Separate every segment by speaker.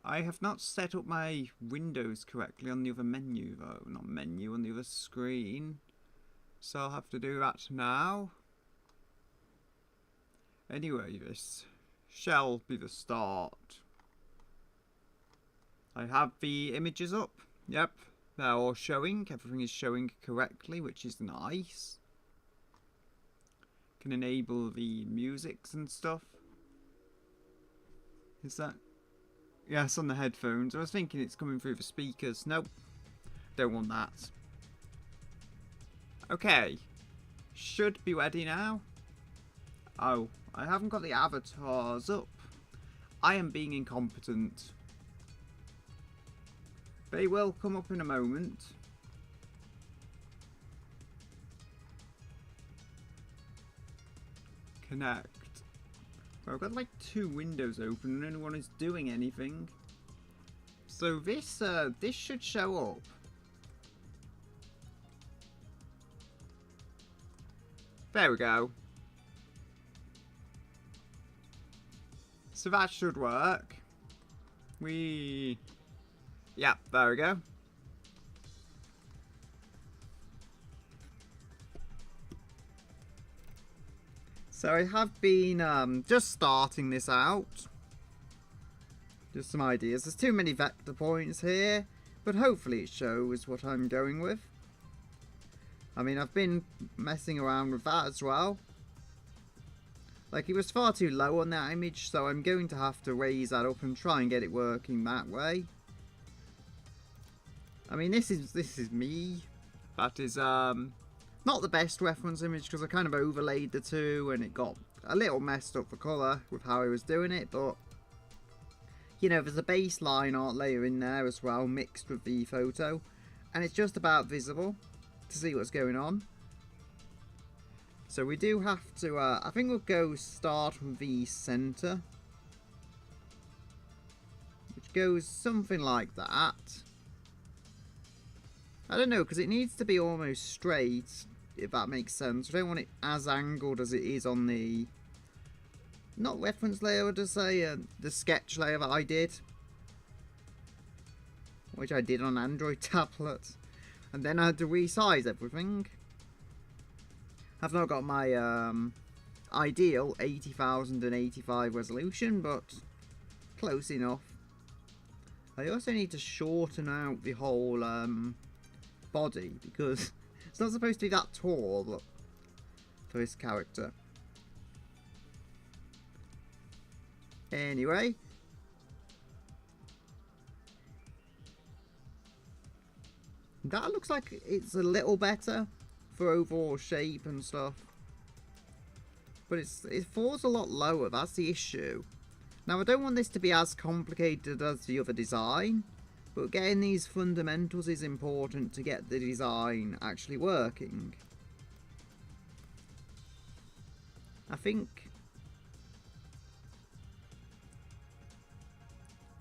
Speaker 1: I have not set up my windows correctly on the other menu though. Not menu, on the other screen. So I'll have to do that now. Anyway, this shall be the start. I have the images up. Yep, they're all showing. Everything is showing correctly, which is nice. Can enable the musics and stuff. Is that? Yes, on the headphones. I was thinking it's coming through the speakers. Nope. Don't want that. Okay. Should be ready now. Oh, I haven't got the avatars up. I am being incompetent. They will come up in a moment. Connect. Well, I've got like 2 windows open and no one is doing anything. So this should show up. There we go. So that should work. Yeah, there we go. So I have been just starting this out. Just some ideas. There's too many vector points here, but hopefully it shows what I'm going with. I mean, I've been messing around with that as well. Like, it was far too low on that image, so I'm going to have to raise that up and try and get it working that way. I mean, this is me. That is not the best reference image because I kind of overlaid the two and it got a little messed up for colour with how I was doing it, but you know, there's a baseline art layer in there as well mixed with the photo and it's just about visible to see what's going on. So we do have to, I think we'll go start from the centre, which goes something like that. I don't know, because it needs to be almost straight, if that makes sense. I don't want it as angled as it is on the, not reference layer, I would just say, the sketch layer that I did. Which I did on Android tablet. And then I had to resize everything. I've not got my ideal 80,085 resolution, but close enough. I also need to shorten out the whole body because it's not supposed to be that tall for this character. Anyway, that looks like it's a little better for overall shape and stuff, but it falls a lot lower. That's the issue. Now I don't want this to be as complicated as the other design, but getting these fundamentals is important to get the design actually working. I think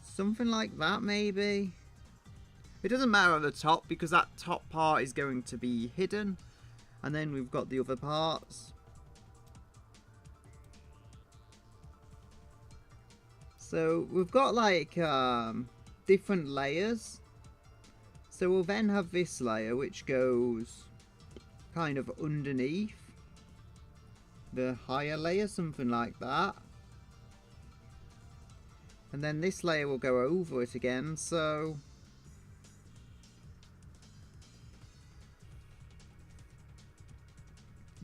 Speaker 1: something like that maybe. It doesn't matter at the top because that top part is going to be hidden. And then we've got the other parts. So we've got like different layers. So we'll then have this layer which goes kind of underneath the higher layer, something like that. And then this layer will go over it again, so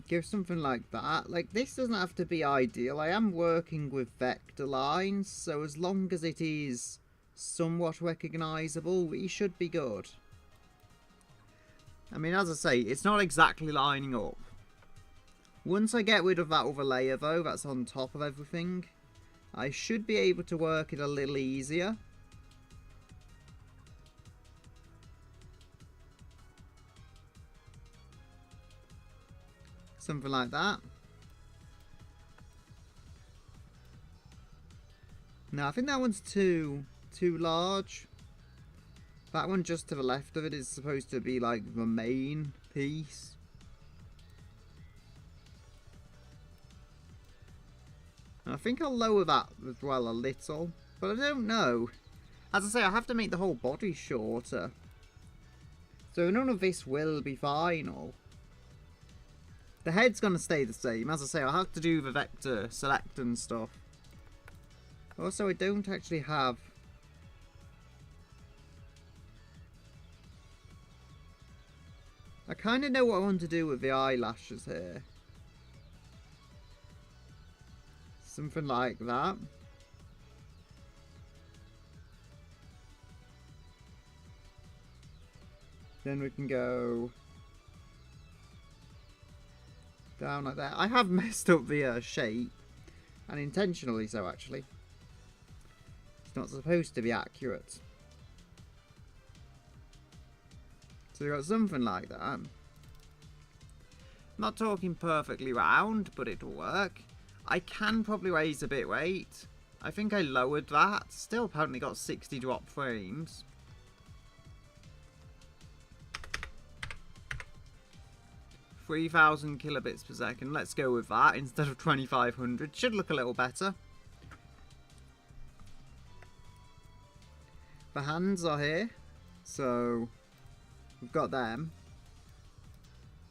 Speaker 1: give something like that. Like, this doesn't have to be ideal. I am working with vector lines, so as long as it is somewhat recognisable, we should be good. I mean, as I say, it's not exactly lining up. Once I get rid of that other layer, though, that's on top of everything, I should be able to work it a little easier. Something like that. No, I think that one's too large. That one just to the left of it is supposed to be like the main piece. And I think I'll lower that as well a little, but I don't know. As I say, I have to make the whole body shorter. So none of this will be final. The head's going to stay the same. As I say, I'll have to do the vector select and stuff. Also, I don't actually have... I kind of know what I want to do with the eyelashes here. Something like that. Then we can go down like that. I have messed up the shape, and intentionally so, actually. It's not supposed to be accurate. So we've got something like that. I'm not talking perfectly round, but it'll work. I can probably raise a bit weight. I think I lowered that. Still apparently got 60 drop frames. $3,000 kilobits per second. Let's go with that instead of 2,500. Should look a little better. The hands are here, so we've got them.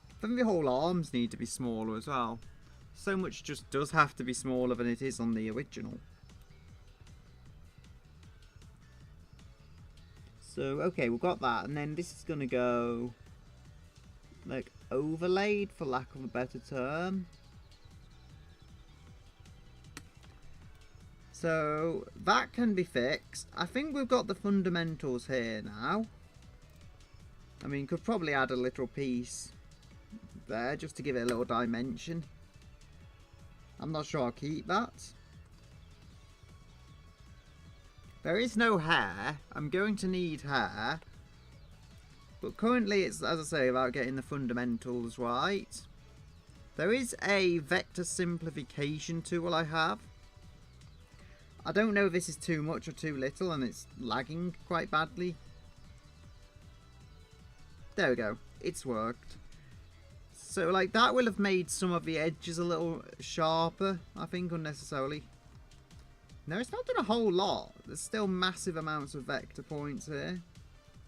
Speaker 1: I think the whole arms need to be smaller as well. So much just does have to be smaller than it is on the original. So, okay, we've got that, and then this is going to go like overlaid, for lack of a better term. So that can be fixed. I think we've got the fundamentals here now. I mean, could probably add a little piece there just to give it a little dimension. I'm not sure I'll keep that. There is no hair. I'm going to need hair. But currently it's, as I say, about getting the fundamentals right. There is a vector simplification tool I have. I don't know if this is too much or too little, and it's lagging quite badly. There we go. It's worked. So, like, that will have made some of the edges a little sharper, I think, unnecessarily. No, it's not done a whole lot. There's still massive amounts of vector points here.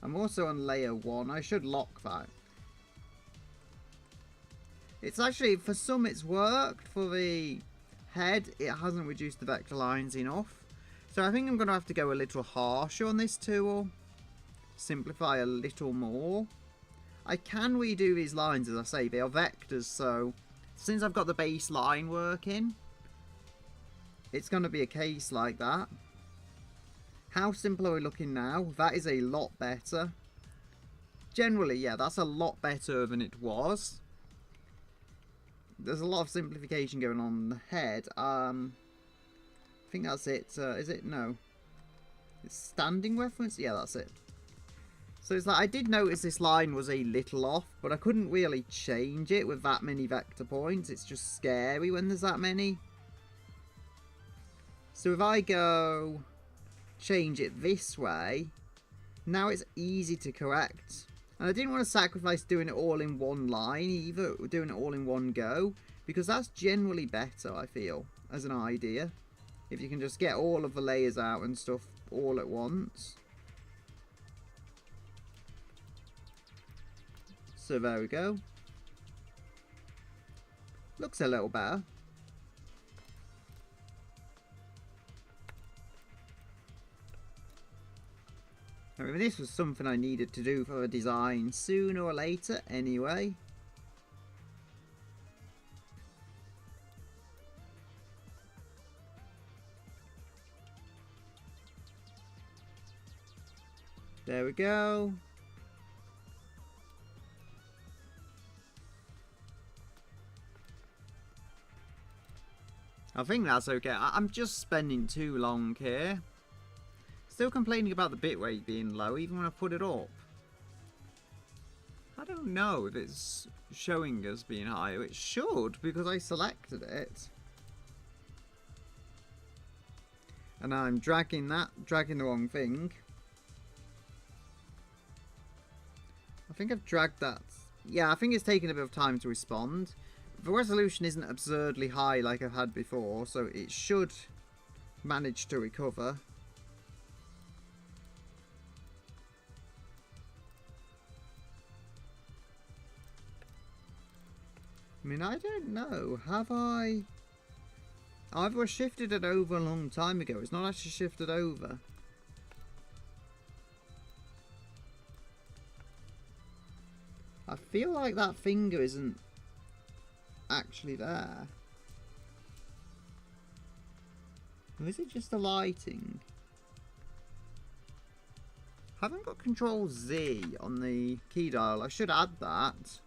Speaker 1: I'm also on layer 1. I should lock that. It's actually, for some it's worked. For the head, it hasn't reduced the vector lines enough. So I think I'm going to have to go a little harsher on this tool. Simplify a little more. I can redo these lines, as I say. They are vectors, so since I've got the base line working, it's going to be a case like that. How simple are we looking now? That is a lot better. Generally, yeah, that's a lot better than it was. There's a lot of simplification going on the head. I think that's it. Is it? No. It's standing reference? Yeah, that's it. So it's like, I did notice this line was a little off, but I couldn't really change it with that many vector points. It's just scary when there's that many. So if I go change it this way, now it's easy to correct. And I didn't want to sacrifice doing it all in one line either, doing it all in one go, because that's generally better, I feel, as an idea. If you can just get all of the layers out and stuff all at once. So there we go. Looks a little better. I mean, this was something I needed to do for a design sooner or later anyway. There we go. I think that's okay. I'm just spending too long here. Still complaining about the bitrate being low even when I put it up. I don't know if it's showing us being higher. It should, because I selected it. And I'm dragging the wrong thing. I think I've dragged that. Yeah, I think it's taking a bit of time to respond. The resolution isn't absurdly high like I've had before, so it should manage to recover. I mean, I don't know. Have I? Either I shifted it over a long time ago. It's not actually shifted over. I feel like that finger isn't actually there. Or is it just the lighting? I haven't got Control Z on the key dial. I should add that.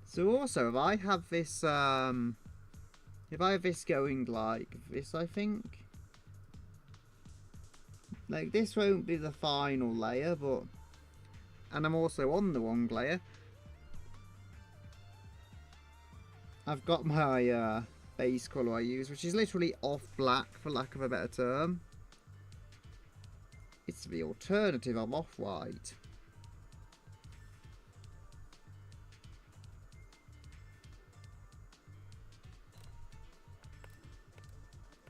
Speaker 1: So also, if I have this going like this, I think, like, this won't be the final layer, but, and I'm also on the wrong layer. I've got my base colour I use, which is literally off black, for lack of a better term. It's the alternative of off-white.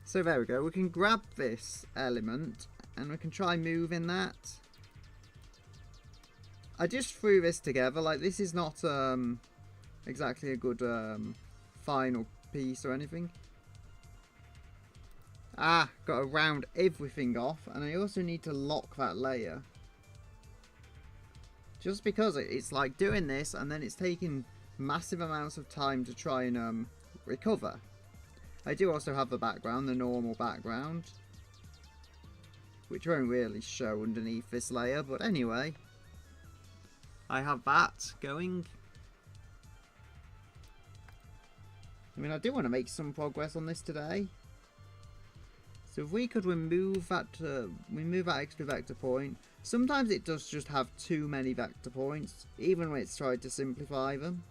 Speaker 1: So there we go, we can grab this element and we can try moving that. I just threw this together, like, this is not exactly a good final piece or anything. Ah, got to round everything off, and I also need to lock that layer. Just because it's like doing this and then it's taking massive amounts of time to try and recover. I do also have the background, the normal background, which won't really show underneath this layer, but anyway, I have that going. I mean, I do want to make some progress on this today. So if we could remove that extra vector point. Sometimes it does just have too many vector points, even when it's tried to simplify them.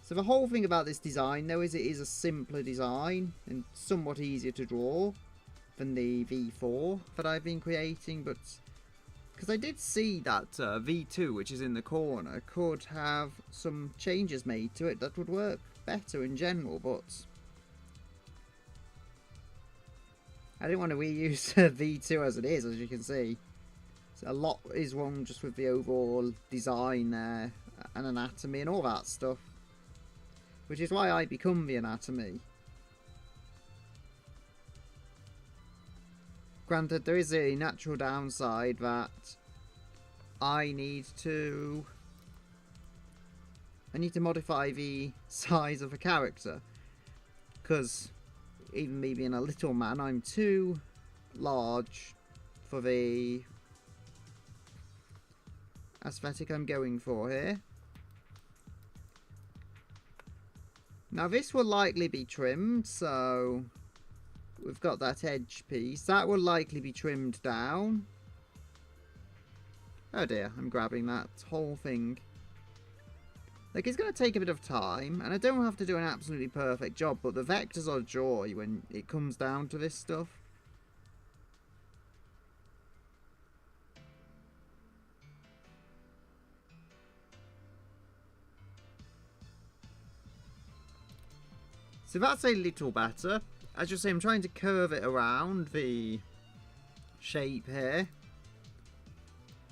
Speaker 1: So the whole thing about this design, though, is it is a simpler design and somewhat easier to draw than the V4 that I've been creating, but because I did see that V2, which is in the corner, could have some changes made to it that would work better in general, but I didn't want to reuse V2 as it is, as you can see. So a lot is wrong just with the overall design there and anatomy and all that stuff. Which is why I become the anatomy. Granted, there is a natural downside that I need to modify the size of a character. Because even me being a little man, I'm too large for the aesthetic I'm going for here. Now this will likely be trimmed, so we've got that edge piece. That will likely be trimmed down. Oh dear, I'm grabbing that whole thing. Like, it's going to take a bit of time, and I don't have to do an absolutely perfect job, but the vectors are joy when it comes down to this stuff. So that's a little better. As you see, I'm trying to curve it around the shape here.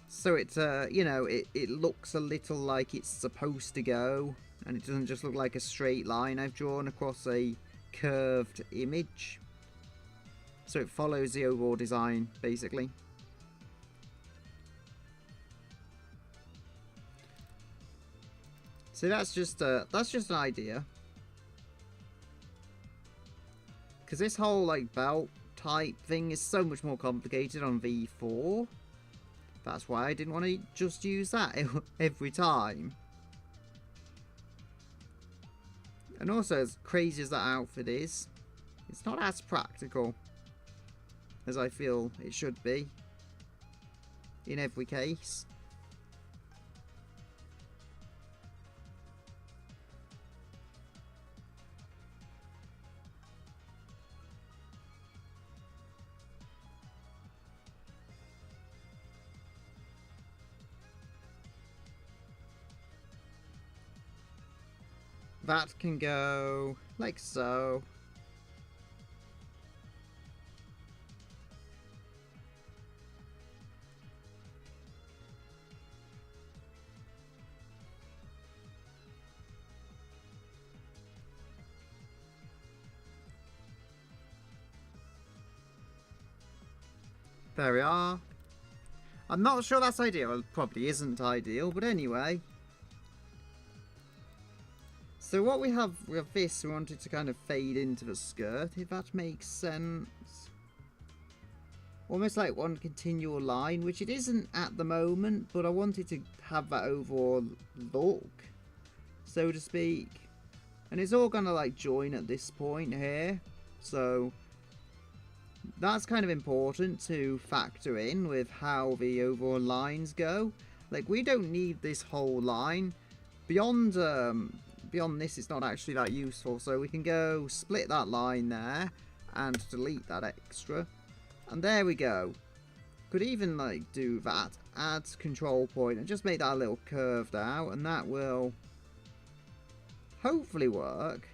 Speaker 1: So it, you know, it looks a little like it's supposed to go. And it doesn't just look like a straight line I've drawn across a curved image. So it follows the overall design, basically. So that's just an idea. Because this whole, like, belt type thing is so much more complicated on V4. That's why I didn't want to just use that every time. And also, as crazy as that outfit is, it's not as practical as I feel it should be in every case. That can go like so. There we are. I'm not sure that's ideal. It probably isn't ideal, but anyway. So what we have this, we wanted to kind of fade into the skirt, if that makes sense. Almost like one continual line, which it isn't at the moment, but I wanted to have that overall look, so to speak. And it's all gonna like join at this point here, so that's kind of important to factor in with how the overall lines go. Like, we don't need this whole line. Beyond this, it's not actually that useful, so we can go split that line there and delete that extra. And there we go. Could even like do that, add control point and just make that a little curved out, and that will hopefully work.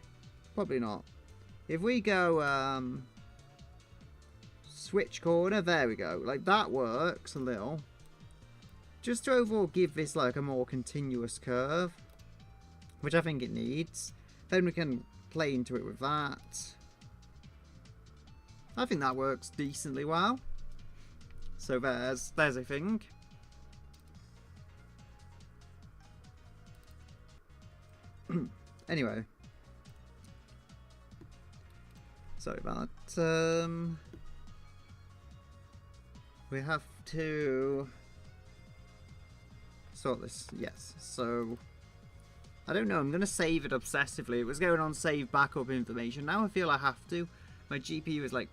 Speaker 1: Probably not. If we go switch corner, there we go. Like, that works a little. Just to overall give this like a more continuous curve, which I think it needs. Then we can play into it with that. I think that works decently well. So there's a thing. Anyway. Sorry about that. We have to sort this. Yes, so I don't know, I'm going to save it obsessively. It was going on save backup information. Now I feel I have to. My GPU is like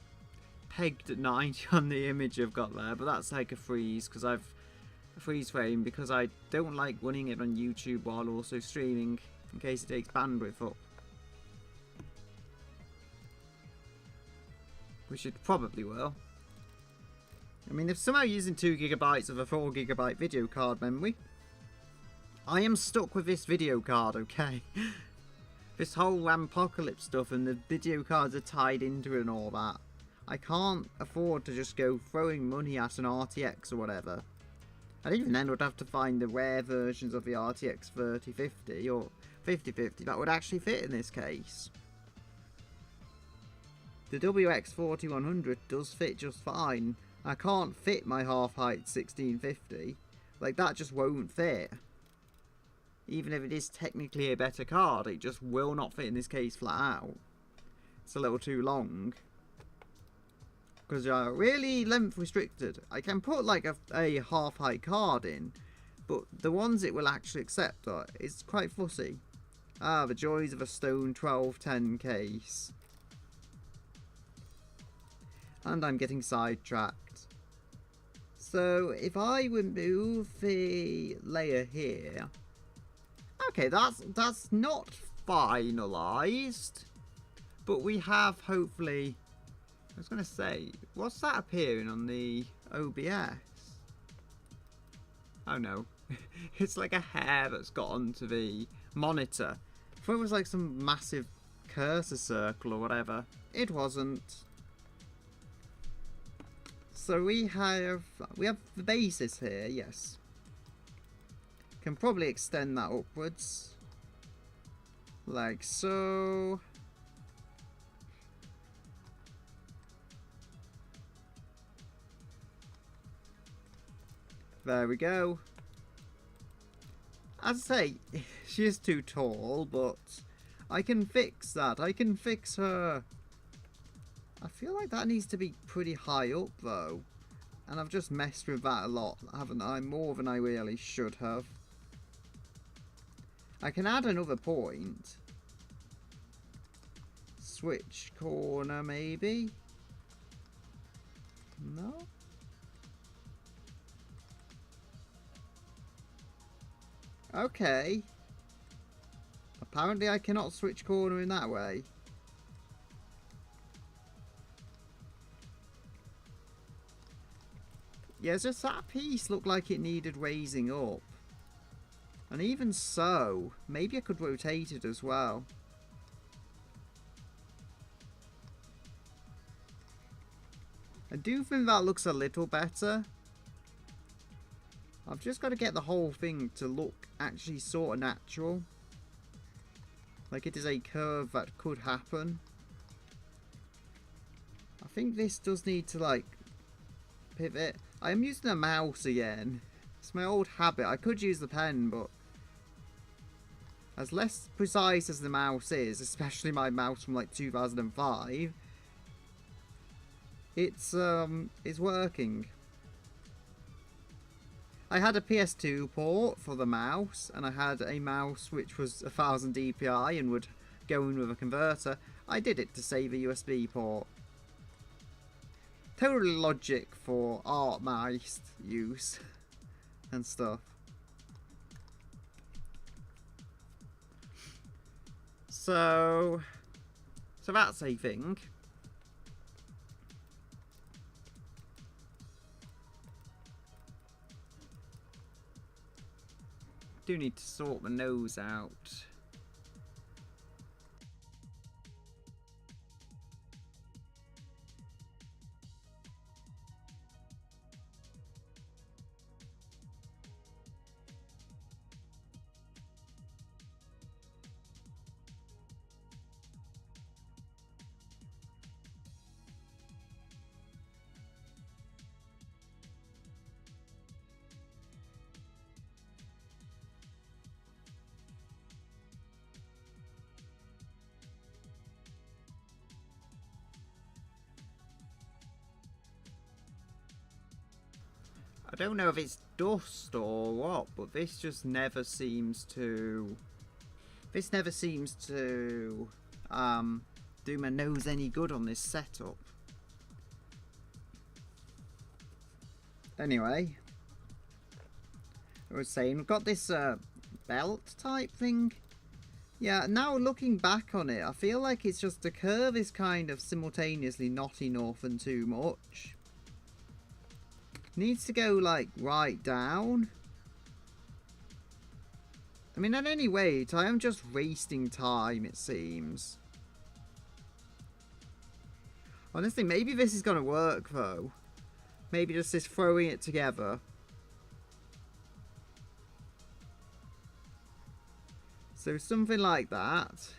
Speaker 1: pegged at 90 on the image I've got there, but that's like a freeze because I've a freeze frame because I don't like running it on YouTube while also streaming in case it takes bandwidth up. Which it probably will. I mean, if somehow using 2 GB of a 4 GB video card memory, I am stuck with this video card, okay? This whole apocalypse stuff and the video cards are tied into it and all that. I can't afford to just go throwing money at an RTX or whatever. And even then would have to find the rare versions of the RTX 3050 or 5050 that would actually fit in this case. The WX 4100 does fit just fine. I can't fit my half-height 1650. Like, that just won't fit. Even if it is technically a better card, it just will not fit in this case flat out. It's a little too long. Because really length restricted. I can put like a half-height card in, but the ones it will actually accept is quite fussy. Ah, the joys of a Stone 1210 case. And I'm getting sidetracked. So if I remove the layer here, okay, that's not finalized, but we have hopefully. I was gonna say, what's that appearing on the OBS? Oh no, it's like a hair that's got onto the monitor. I thought it was like some massive cursor circle or whatever. It wasn't. So we have the basis here, yes. Can probably extend that upwards. Like so. There we go. As I say, she is too tall, but I can fix that. I can fix her. I feel like that needs to be pretty high up though. And I've just messed with that a lot, haven't I? More than I really should have. I can add another point. Switch corner maybe? No? Okay. Apparently I cannot switch corner in that way. Yeah, just that piece looked like it needed raising up. And even so, maybe I could rotate it as well. I do think that looks a little better. I've just got to get the whole thing to look actually sort of natural. Like it is a curve that could happen. I think this does need to like pivot. I am using a mouse again. It's my old habit. I could use the pen, but as less precise as the mouse is, especially my mouse from like 2005, it's working. I had a PS2 port for the mouse, and I had a mouse which was 1000 DPI and would go in with a converter. I did it to save a USB port. Totally logic for art mouse use and stuff. So that's a thing. Do need to sort the nose out. I don't know if it's dust or what, but this just never seems to... This never seems to do my nose any good on this setup. Anyway, I was saying, we've got this belt type thing. Yeah, now looking back on it, I feel like it's just the curve is kind of simultaneously not enough and too much. Needs to go like right down. I mean, at any rate, I am just wasting time, it seems. Honestly, maybe this is going to work though. Maybe just this throwing it together. So something like that.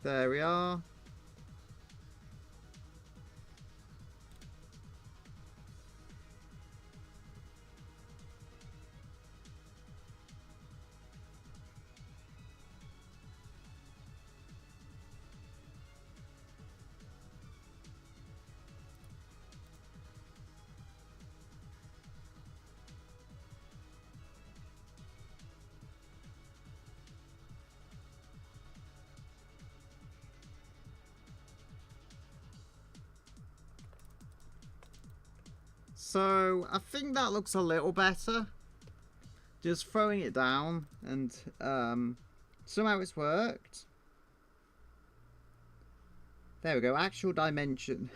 Speaker 1: There we are. So, I think that looks a little better. Just throwing it down, and somehow it's worked. There we go, actual dimension.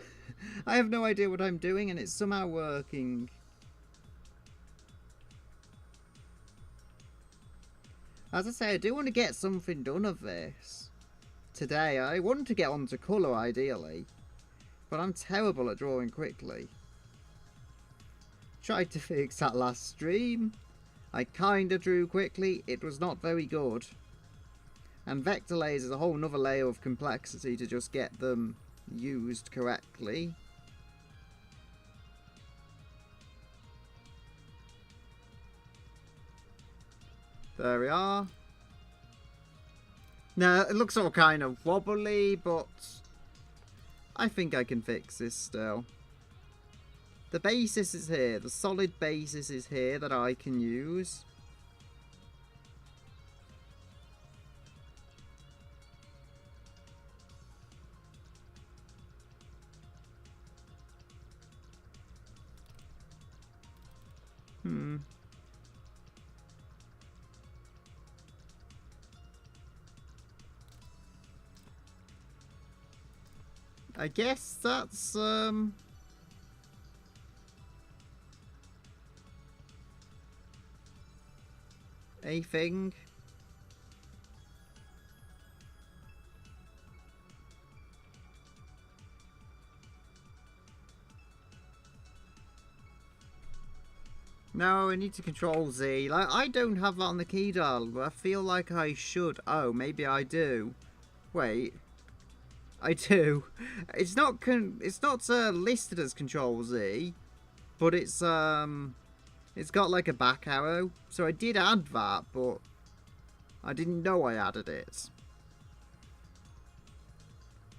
Speaker 1: I have no idea what I'm doing, and it's somehow working. As I say, I do want to get something done of this today. I want to get onto colour, ideally. But I'm terrible at drawing quickly. Tried to fix that last stream. I kinda drew quickly. It was not very good. And vector layers is a whole nother layer of complexity to just get them used correctly. There we are. Now, it looks all kind of wobbly, but I think I can fix this still. The basis is here. The solid basis is here that I can use. I guess that's a thing. No, I need to control Z. Like, I don't have that on the key dial, but I feel like I should. Oh, maybe I do. Wait. I do. It's not listed as control Z, but it's got like a back arrow. So I did add that, but I didn't know I added it.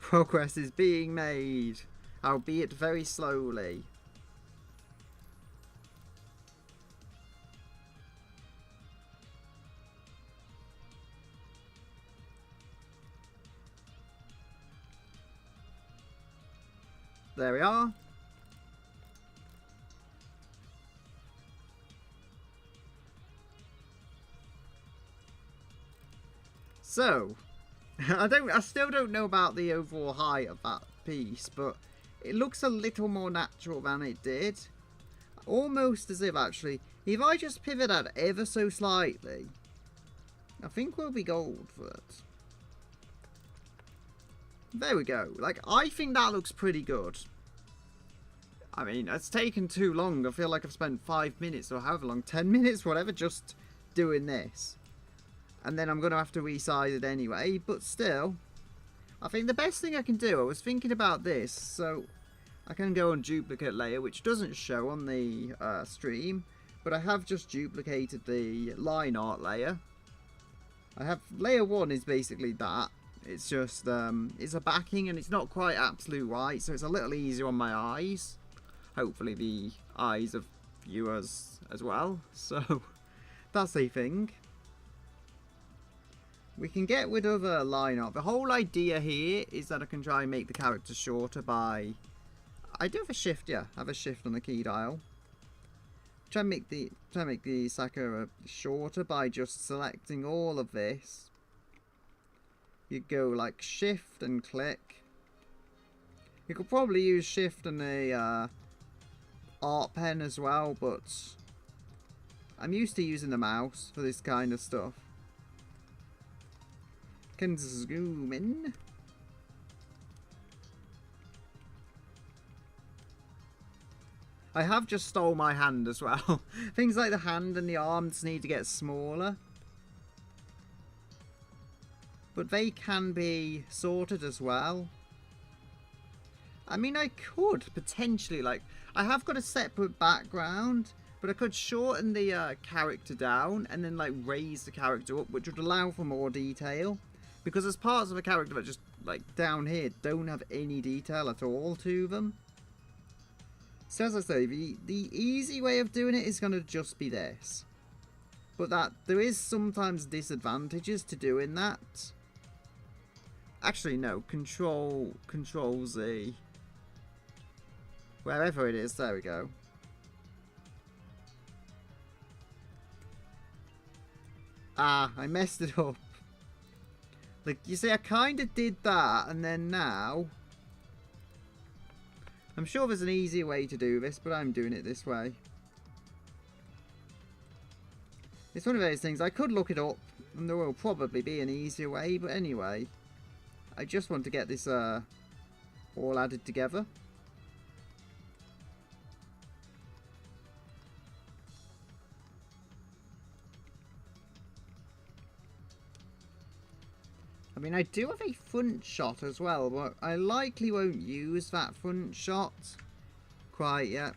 Speaker 1: Progress is being made, albeit very slowly. There we are. So, I still don't know about the overall height of that piece, but it looks a little more natural than it did. Almost as if, actually, if I just pivot that ever so slightly, I think we'll be gold for it. There we go. Like, I think that looks pretty good. I mean, it's taken too long. I feel like I've spent 5 minutes or however long, 10 minutes, whatever, just doing this. And then I'm going to have to resize it anyway, but still. I think the best thing I can do, I was thinking about this, so I can go on duplicate layer, which doesn't show on the stream, but I have just duplicated the line art layer. I have, layer 1 is basically that. It's just, it's a backing and it's not quite absolute white, so it's a little easier on my eyes. Hopefully the eyes of viewers as well. So, that's a thing. We can get rid of a line art. The whole idea here is that I can try and make the character shorter by... I do have a shift, yeah. I have a shift on the key dial. Try and make the Sakura shorter by just selecting all of this. You go like shift and click. You could probably use shift and a art pen as well, but I'm used to using the mouse for this kind of stuff. Can zoom in. I have just stole my hand as well. Things like the hand and the arms need to get smaller. But they can be sorted as well. I mean, I could potentially, like, I have got a separate background, but I could shorten the character down and then, like, raise the character up, which would allow for more detail. Because there's parts of a character that just, like, down here don't have any detail at all to them. So, as I say, the easy way of doing it is going to just be this. But that there is sometimes disadvantages to doing that. Actually, no. Control Z. Wherever it is, there we go. Ah, I messed it up. Like, you see, I kind of did that, and then now... I'm sure there's an easier way to do this, but I'm doing it this way. It's one of those things, I could look it up, and there will probably be an easier way, but anyway... I just want to get this all added together. I mean, I do have a front shot as well, but I likely won't use that front shot quite yet.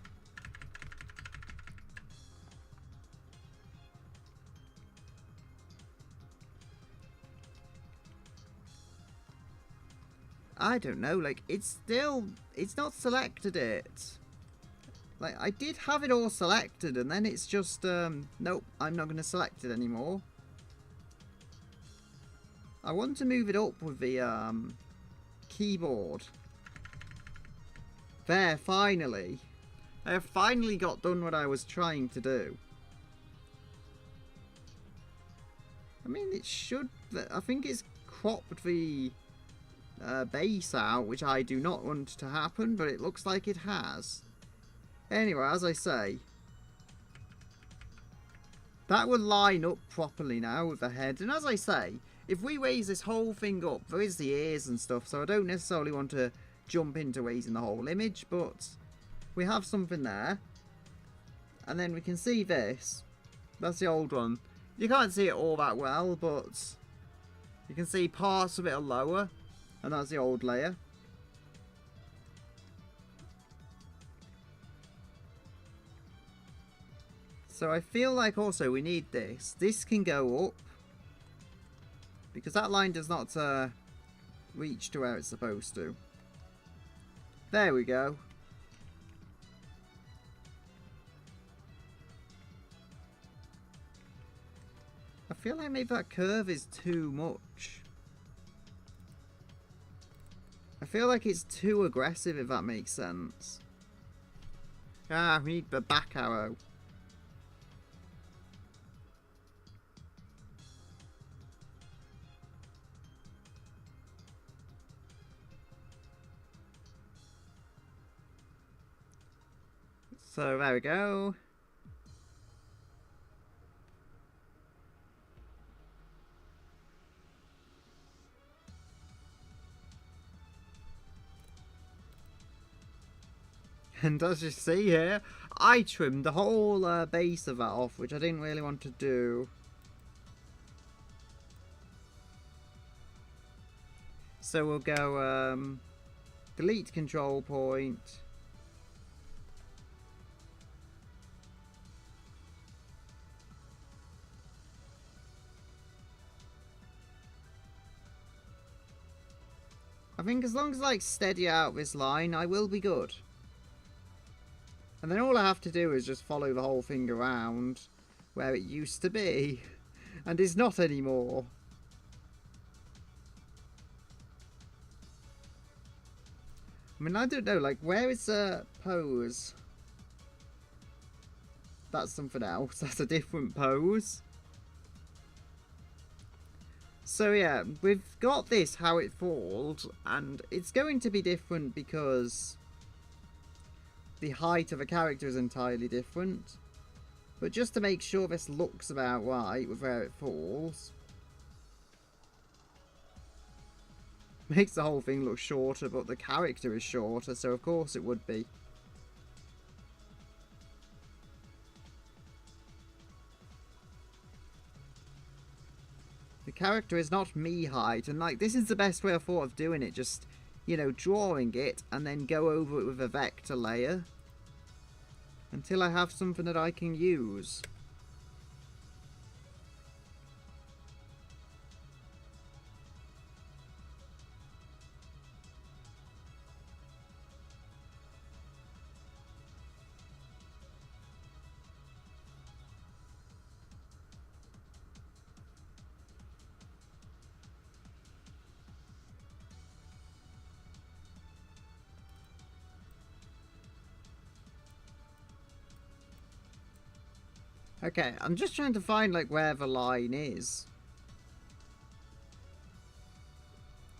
Speaker 1: I don't know, like, it's not selected it. Like, I did have it all selected, and then it's just, nope, I'm not going to select it anymore. I want to move it up with the, keyboard. There, finally. I have finally got done what I was trying to do. I mean, it should, I think it's cropped the... base out, which I do not want to happen, but it looks like it has. Anyway, as I say, that will line up properly now with the head. And as I say, if we raise this whole thing up, there is the ears and stuff, so I don't necessarily want to jump into raising the whole image, but we have something there. And then we can see this. That's the old one. You can't see it all that well, but you can see parts of it are lower. And that's the old layer. So I feel like also we need this. This can go up. Because that line does not reach to where it's supposed to. There we go. I feel like maybe that curve is too much. I feel like it's too aggressive, if that makes sense. Ah, we need the back arrow. So there we go. And as you see here, I trimmed the whole base of that off, which I didn't really want to do. So we'll go delete control point. I think as long as I steady out this line, I will be good. And then all I have to do is just follow the whole thing around where it used to be. And is not anymore. I mean, I don't know, like, where is pose? That's something else. That's a different pose. So yeah, we've got this, how it falls, and it's going to be different because the height of a character is entirely different. But just to make sure this looks about right with where it falls, makes the whole thing look shorter, but the character is shorter, so of course it would be. The character is not me height, and like, this is the best way I thought of doing it, just, you know, drawing it and then go over it with a vector layer until I have something that I can use. Okay, I'm just trying to find like where the line is.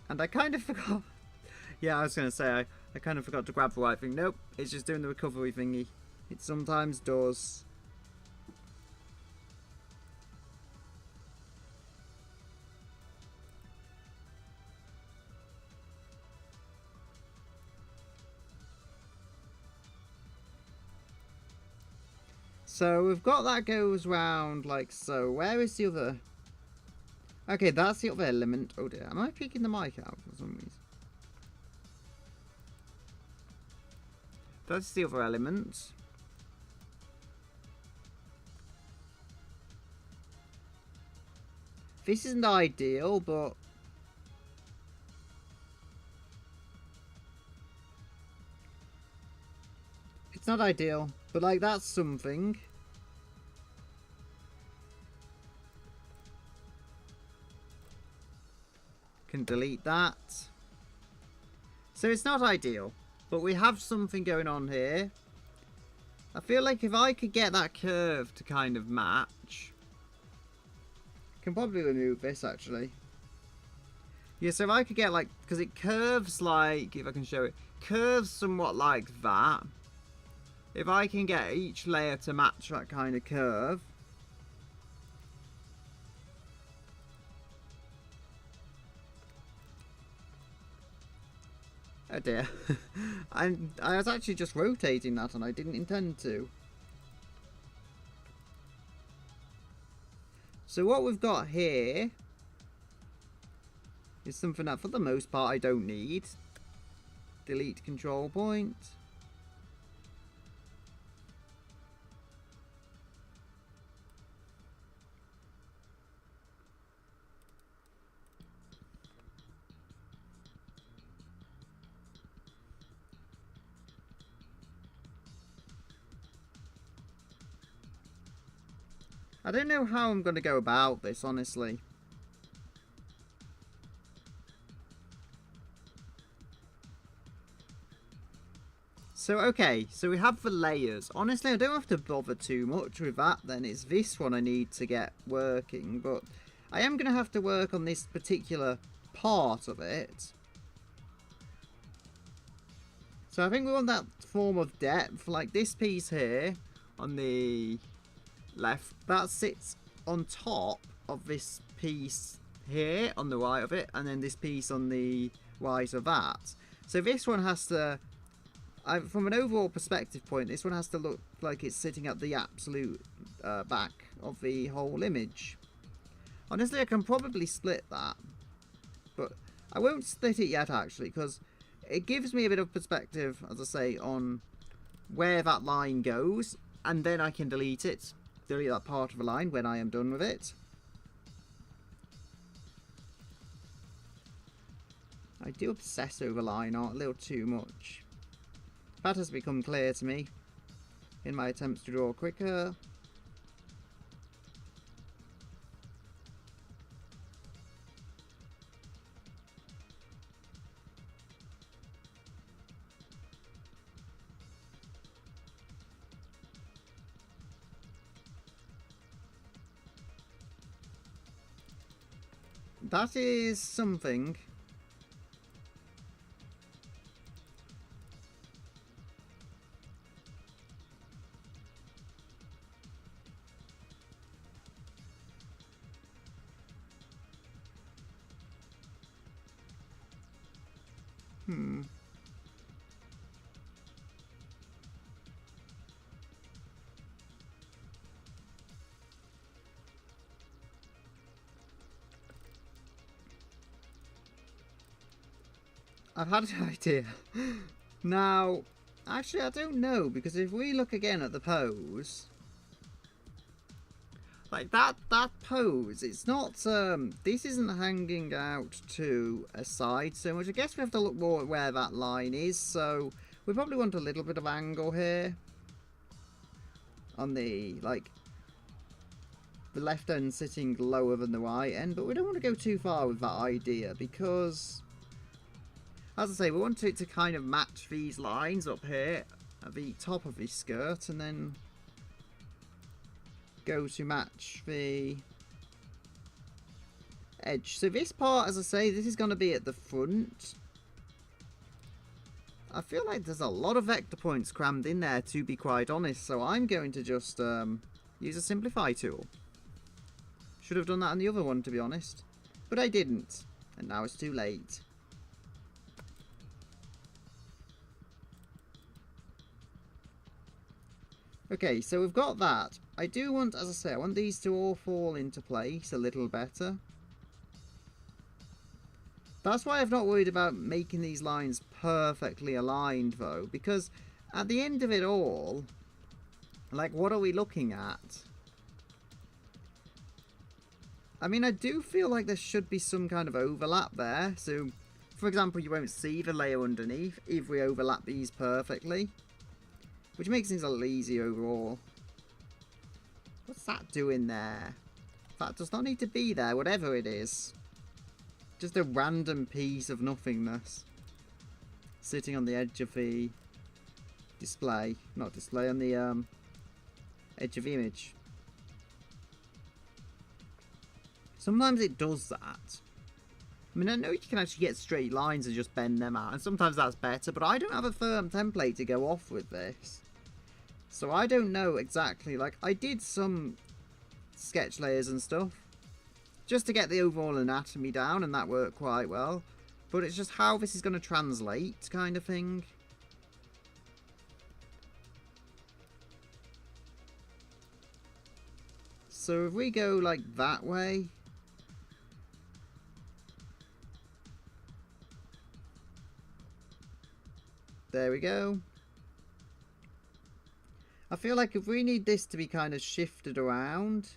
Speaker 1: And I kind of forgot. Yeah, I was going to say, I kind of forgot to grab the right thing. Nope, it's just doing the recovery thingy. It sometimes does. So we've got that goes round like so. Where is the other? Okay, that's the other element. Oh dear, am I peeking the mic out for some reason? That's the other element. This isn't ideal, but it's not ideal. But like, that's something. Can delete that. So it's not ideal, but we have something going on here. I feel like if I could get that curve to kind of match, I can probably remove this actually. Yeah, so if I could get like, because it curves like, if I can show it, curves somewhat like that. If I can get each layer to match that kind of curve, oh dear. I was actually just rotating that and I didn't intend to. So what we've got here is something that for the most part I don't need. Delete control point. I don't know how I'm going to go about this, honestly. So, okay, so we have the layers. Honestly, I don't have to bother too much with that then. It's this one I need to get working, but I am going to have to work on this particular part of it. So I think we want that form of depth, like this piece here on the left, that sits on top of this piece here on the right of it, and then this piece on the right of that. So this one has to, from an overall perspective point, this one has to look like it's sitting at the absolute back of the whole image. Honestly, I can probably split that, but I won't split it yet actually, because it gives me a bit of perspective, as I say, on where that line goes, and then I can delete it. Delete that part of the line when I am done with it. I do obsess over line art a little too much. That has become clear to me in my attempts to draw quicker. That is something. I've had an idea. Now, actually I don't know, because if we look again at the pose, like that pose, it's not, this isn't hanging out to a side so much. I guess we have to look more at where that line is, so we probably want a little bit of angle here on the, like, the left end sitting lower than the right end, but we don't want to go too far with that idea, because as I say, we want it to kind of match these lines up here at the top of the skirt, and then go to match the edge. So this part, as I say, this is going to be at the front. I feel like there's a lot of vector points crammed in there, to be quite honest, so I'm going to just use a simplify tool. Should have done that on the other one, to be honest, but I didn't, and now it's too late. Okay, so we've got that. I do want, as I say, I want these to all fall into place a little better. That's why I've not worried about making these lines perfectly aligned, though, because at the end of it all, like, what are we looking at? I mean, I do feel like there should be some kind of overlap there. So, for example, you won't see the layer underneath if we overlap these perfectly, which makes things a little easier overall. What's that doing there? That does not need to be there, whatever it is. Just a random piece of nothingness sitting on the edge of the display. Not display, on the edge of the image. Sometimes it does that. I mean, I know you can actually get straight lines and just bend them out, and sometimes that's better, but I don't have a firm template to go off with this. So I don't know exactly, like, I did some sketch layers and stuff, just to get the overall anatomy down, and that worked quite well. But it's just how this is going to translate, kind of thing. So if we go like that way, there we go. I feel like if we need this to be kind of shifted around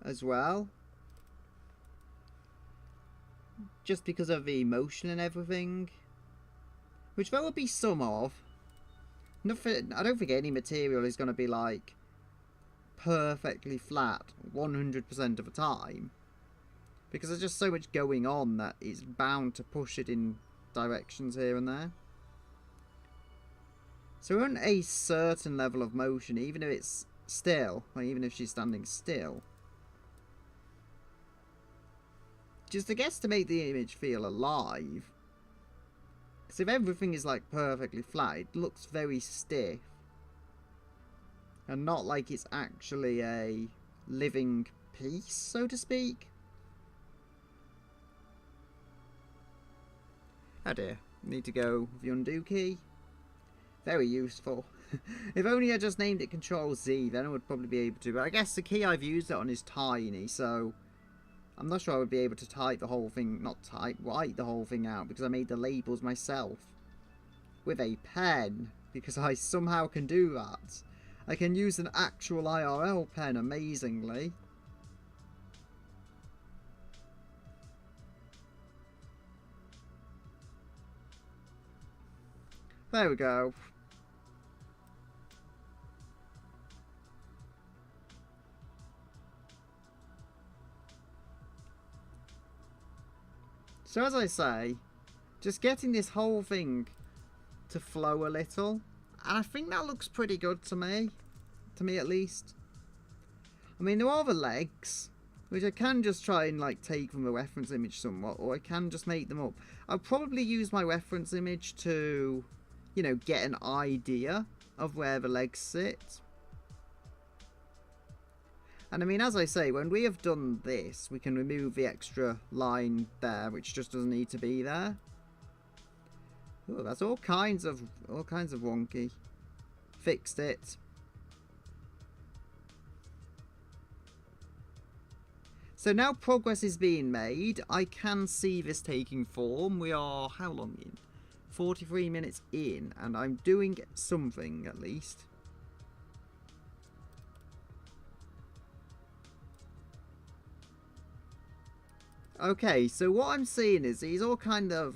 Speaker 1: as well, just because of the motion and everything, which there will be some of. Nothing, I don't think any material is going to be like perfectly flat 100% of the time, because there's just so much going on that it's bound to push it in directions here and there. So we're on a certain level of motion, even if it's still, like even if she's standing still. Just I guess to make the image feel alive. Because if everything is like perfectly flat, it looks very stiff. And not like it's actually a living piece, so to speak. Oh dear, need to go with the undo key. Very useful. If only I just named it Control Z, then I would probably be able to. But I guess the key I've used it on is tiny, so I'm not sure I would be able to type the whole thing, write the whole thing out, because I made the labels myself with a pen, because I somehow can do that. I can use an actual IRL pen, amazingly. There we go. So as I say, just getting this whole thing to flow a little, and I think that looks pretty good to me at least. I mean, there are the legs, which I can just try and like take from the reference image somewhat, or I can just make them up. I'll probably use my reference image to, you know, get an idea of where the legs sit. And I mean, as I say, when we have done this, we can remove the extra line there, which just doesn't need to be there. Oh, that's all kinds of wonky. Fixed it. So now progress is being made. I can see this taking form. We are how long in? 43 minutes in, and I'm doing something at least. Okay, so what I'm seeing is these all kind of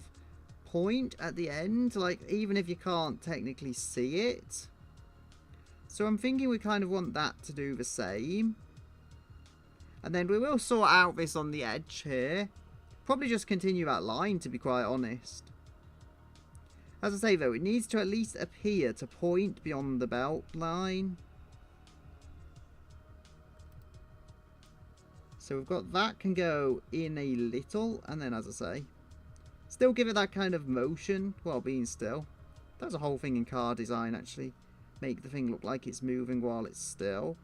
Speaker 1: point at the end, like even if you can't technically see it. So I'm thinking we kind of want that to do the same. And then we will sort out this on the edge here. Probably just continue that line, to be quite honest. As I say though, it needs to at least appear to point beyond the belt line. So we've got that can go in a little, and then as I say, still give it that kind of motion while being still. That's a whole thing in car design, actually. Make the thing look like it's moving while it's still.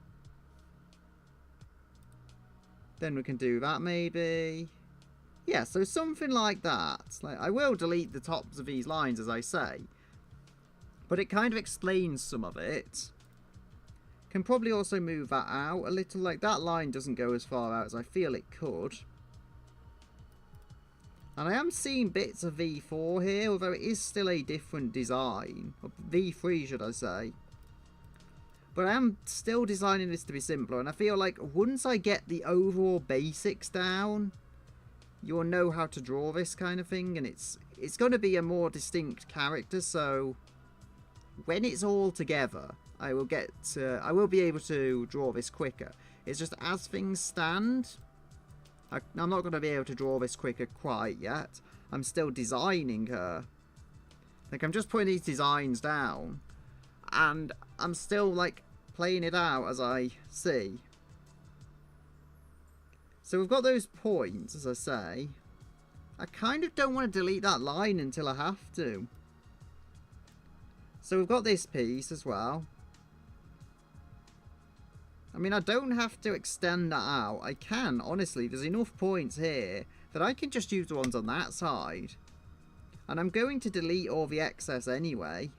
Speaker 1: Then we can do that maybe. Yeah, so something like that. Like, I will delete the tops of these lines, as I say, but it kind of explains some of it. Can probably also move that out a little. Like, that line doesn't go as far out as I feel it could. And I am seeing bits of V4 here, although it is still a different design. Or V3, should I say. But I am still designing this to be simpler, and I feel like once I get the overall basics down, you'll know how to draw this kind of thing, and it's going to be a more distinct character, so when it's all together, I will be able to draw this quicker. It's just as things stand, I'm not going to be able to draw this quicker quite yet. I'm still designing her. Like, I'm just putting these designs down, and I'm still like playing it out as I see. So we've got those points, as I say. I kind of don't want to delete that line until I have to. So we've got this piece as well. I mean, I don't have to extend that out. I can, honestly. There's enough points here that I can just use the ones on that side. And I'm going to delete all the excess anyway.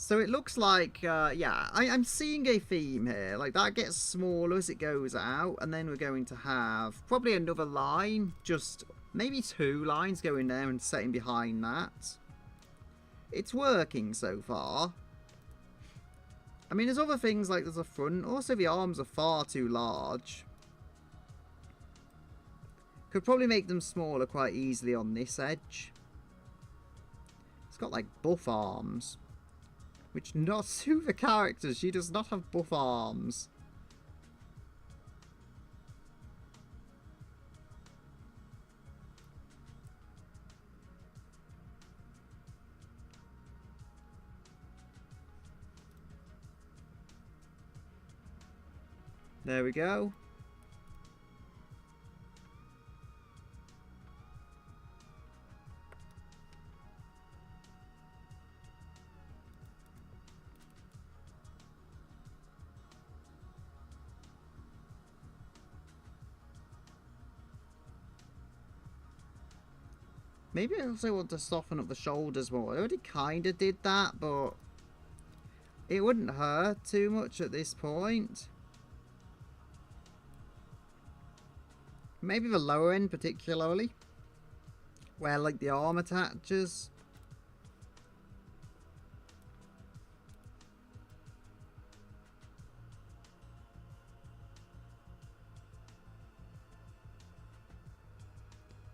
Speaker 1: So it looks like, yeah, I'm seeing a theme here. Like, that gets smaller as it goes out, and then we're going to have probably another line, just maybe 2 lines going there and setting behind that. It's working so far. I mean, there's other things like there's a front. Also, the arms are far too large. Could probably make them smaller quite easily on this edge. It's got like buff arms, which not suit the character. She does not have buff arms. There we go. Maybe I also want to soften up the shoulders more. I already kind of did that, but it wouldn't hurt too much at this point. Maybe the lower end particularly, where like the arm attaches.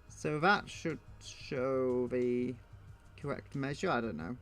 Speaker 1: So that should show the correct measure, I don't know.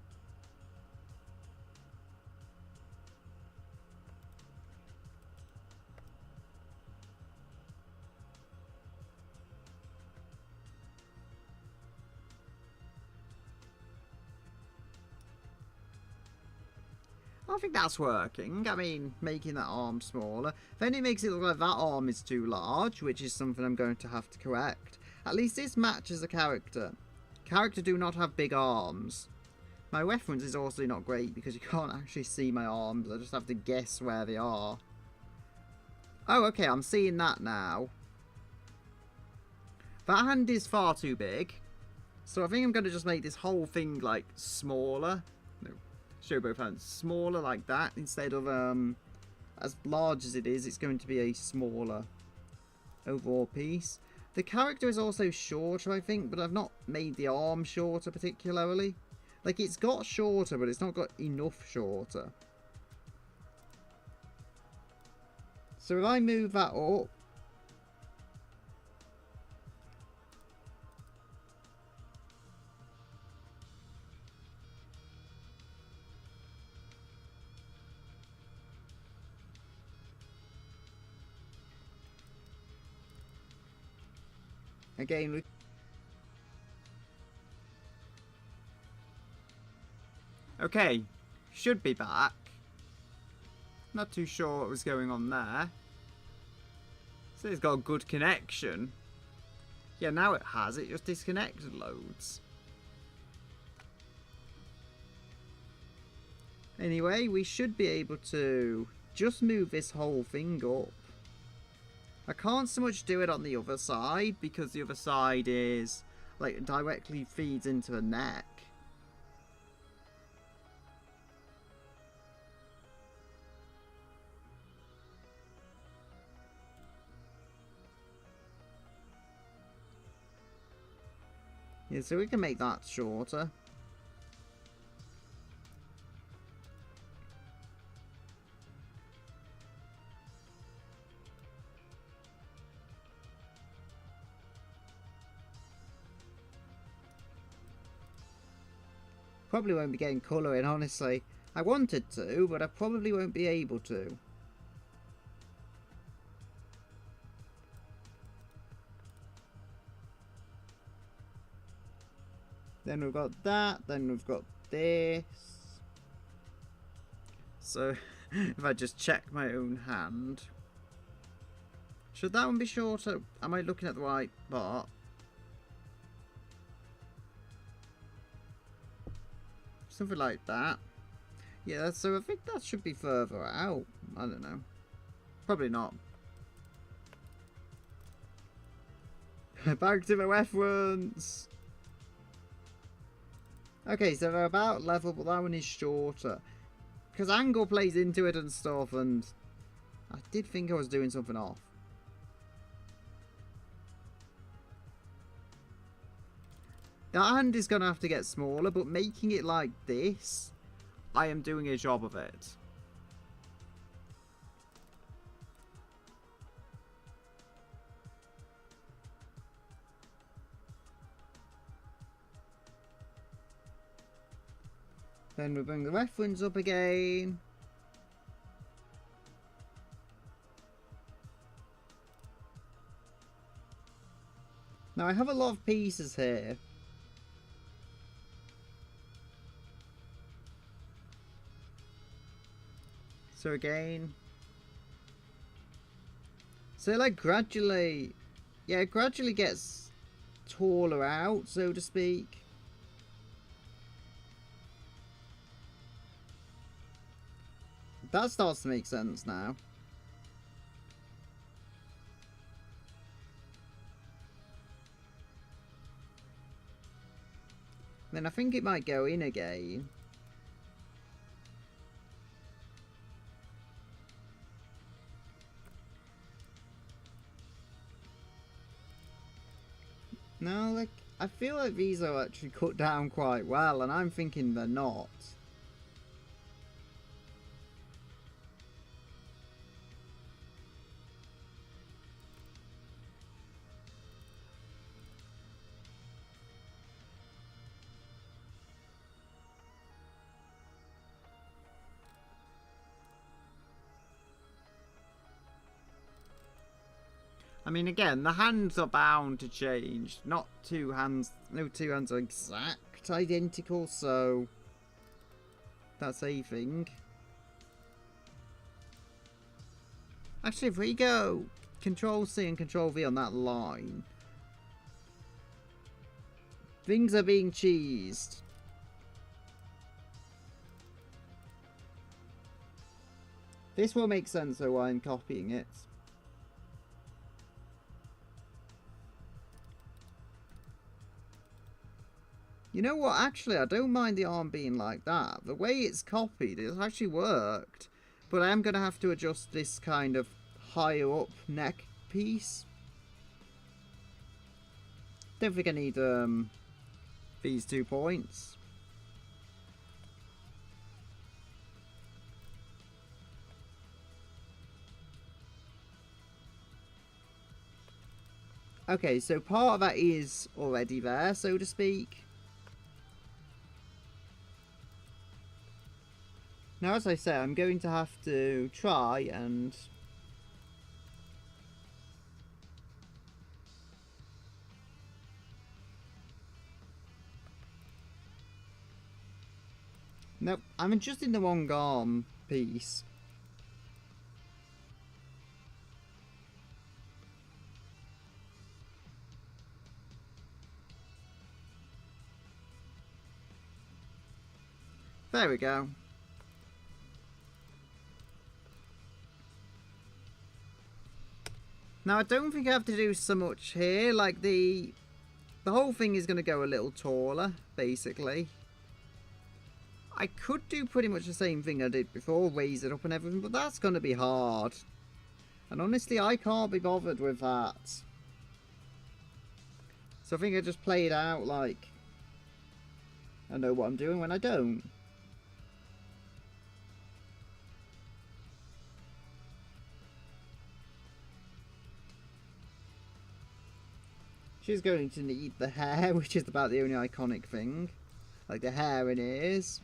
Speaker 1: I think that's working. I mean, making that arm smaller. Then it makes it look like that arm is too large, which is something I'm going to have to correct. At least this matches the character. Character do not have big arms. My reference is also not great because you can't actually see my arms. I just have to guess where they are. Oh, okay, I'm seeing that now. That hand is far too big. So I think I'm going to just make this whole thing, like, smaller. No, show both hands. Smaller like that. Instead of, as large as it is, it's going to be a smaller overall piece. The character is also shorter, I think, but I've not made the arm shorter particularly. Like, it's got shorter, but it's not got enough shorter. So if I move that up, again, okay, should be back. Not too sure what was going on there. So it's got a good connection. Yeah, now it has. It just disconnected loads. Anyway, we should be able to just move this whole thing up. I can't so much do it on the other side because the other side is, like, directly feeds into the neck. Yeah, so we can make that shorter. Probably won't be getting colour in, honestly. I wanted to, but I probably won't be able to. Then we've got that, then we've got this. So, if I just check my own hand. Should that one be shorter? Am I looking at the right part? Something like that. Yeah, so I think that should be further out. I don't know. Probably not. Back to the reference! Okay, so they're about level, but that one is shorter. because angle plays into it and stuff, and I did think I was doing something off. The hand is going to have to get smaller, but making it like this, I am doing a job of it. Then we bring the reference up again. Now I have a lot of pieces here. So again. So like gradually, yeah, it gradually gets taller out, so to speak. That starts to make sense now. Then I think it might go in again. No, like, I feel like these are actually cut down quite well, and I'm thinking they're not. I mean, again, the hands are bound to change. Not two hands, no two hands are exact identical, so that's a thing. Actually, if we go Control C and Control V on that line, things are being cheesed. This will make sense though while I'm copying it. You know what, actually, I don't mind the arm being like that. The way it's copied, it's actually worked. But I am going to have to adjust this kind of higher up neck piece. Don't think I need these 2 points. Okay, so part of that is already there, so to speak. Now, as I say, I'm going to have to try and... Nope, I'm adjusting the wrong arm piece. There we go. Now, I don't think I have to do so much here. Like, the whole thing is going to go a little taller, basically. I could do pretty much the same thing I did before, raise it up and everything, but that's going to be hard. And honestly, I can't be bothered with that. So I think I just play it out like I know what I'm doing when I don't. She's going to need the hair, which is about the only iconic thing. Like the hair and ears.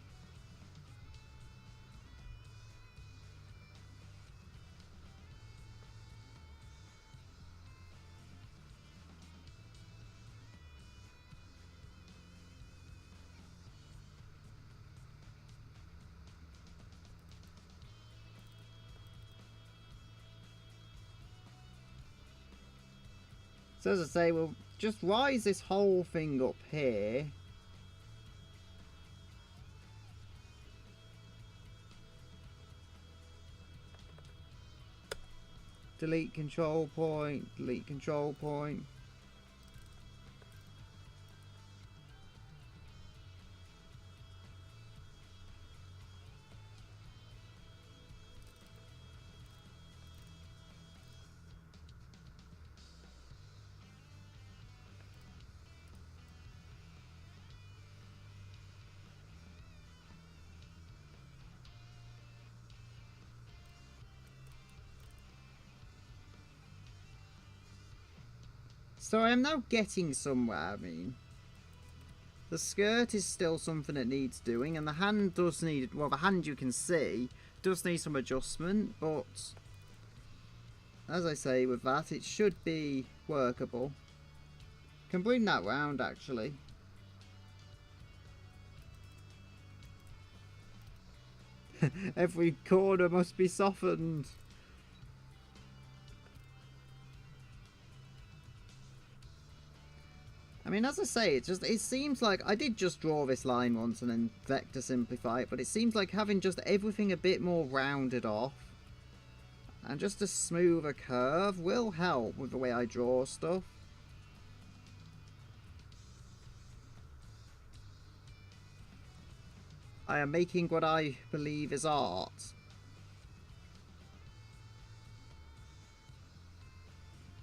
Speaker 1: So as I say, we'll just rise this whole thing up here. Delete control point, delete control point. So I am now getting somewhere. I mean, the skirt is still something that needs doing, and the hand does need, well, the hand you can see does need some adjustment, but as I say, with that, it should be workable. Can bring that round, actually. Every corner must be softened. I mean, as I say, it seems like I did just draw this line once and then vector simplify it, but it seems like having just everything a bit more rounded off and just a smoother curve will help with the way I draw stuff. I am making what I believe is art.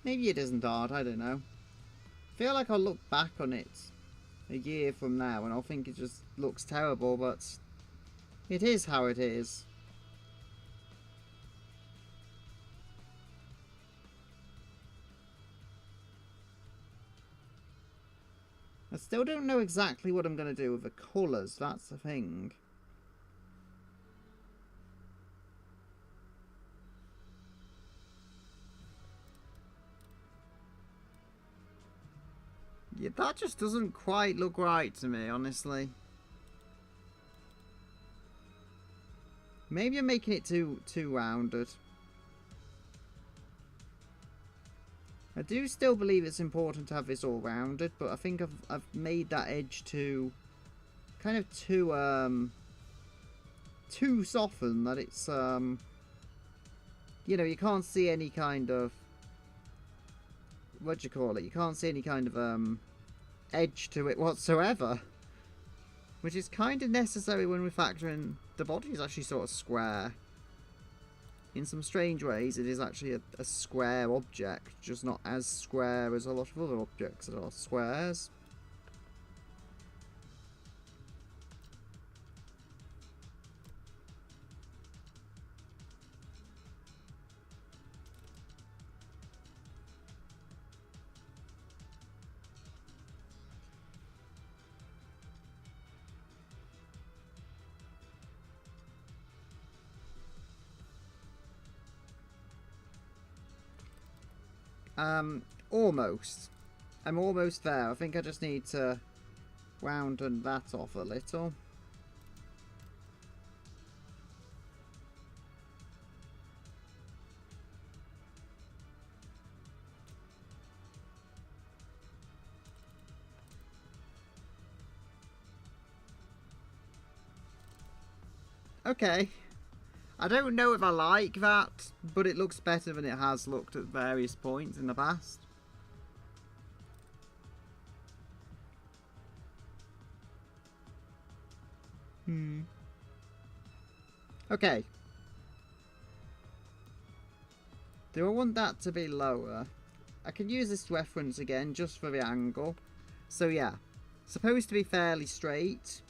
Speaker 1: Maybe it isn't art, I don't know. I feel like I'll look back on it a year from now and I'll think it just looks terrible, but it is how it is. I still don't know exactly what I'm going to do with the colours, that's the thing. Yeah, that just doesn't quite look right to me, honestly. Maybe I'm making it too rounded. I do still believe it's important to have this all rounded, but I think I've made that edge too kind of too softened that it's you know, you can't see any kind of, what do you call it? You can't see any kind of edge to it whatsoever, which is kind of necessary when we factor in the body is actually sort of square. In some strange ways, it is actually a square object, just not as square as a lot of other objects that are squares. Almost. I'm almost there. I think I just need to round that off a little. Okay. I don't know if I like that, but it looks better than it has looked at various points in the past. Okay. Do I want that to be lower? I can use this reference again just for the angle. So yeah, supposed to be fairly straight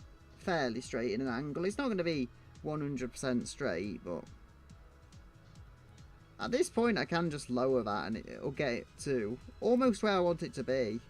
Speaker 1: in an angle. It's not going to be 100% straight, but at this point I can just lower that and it'll get it to almost where I want it to be.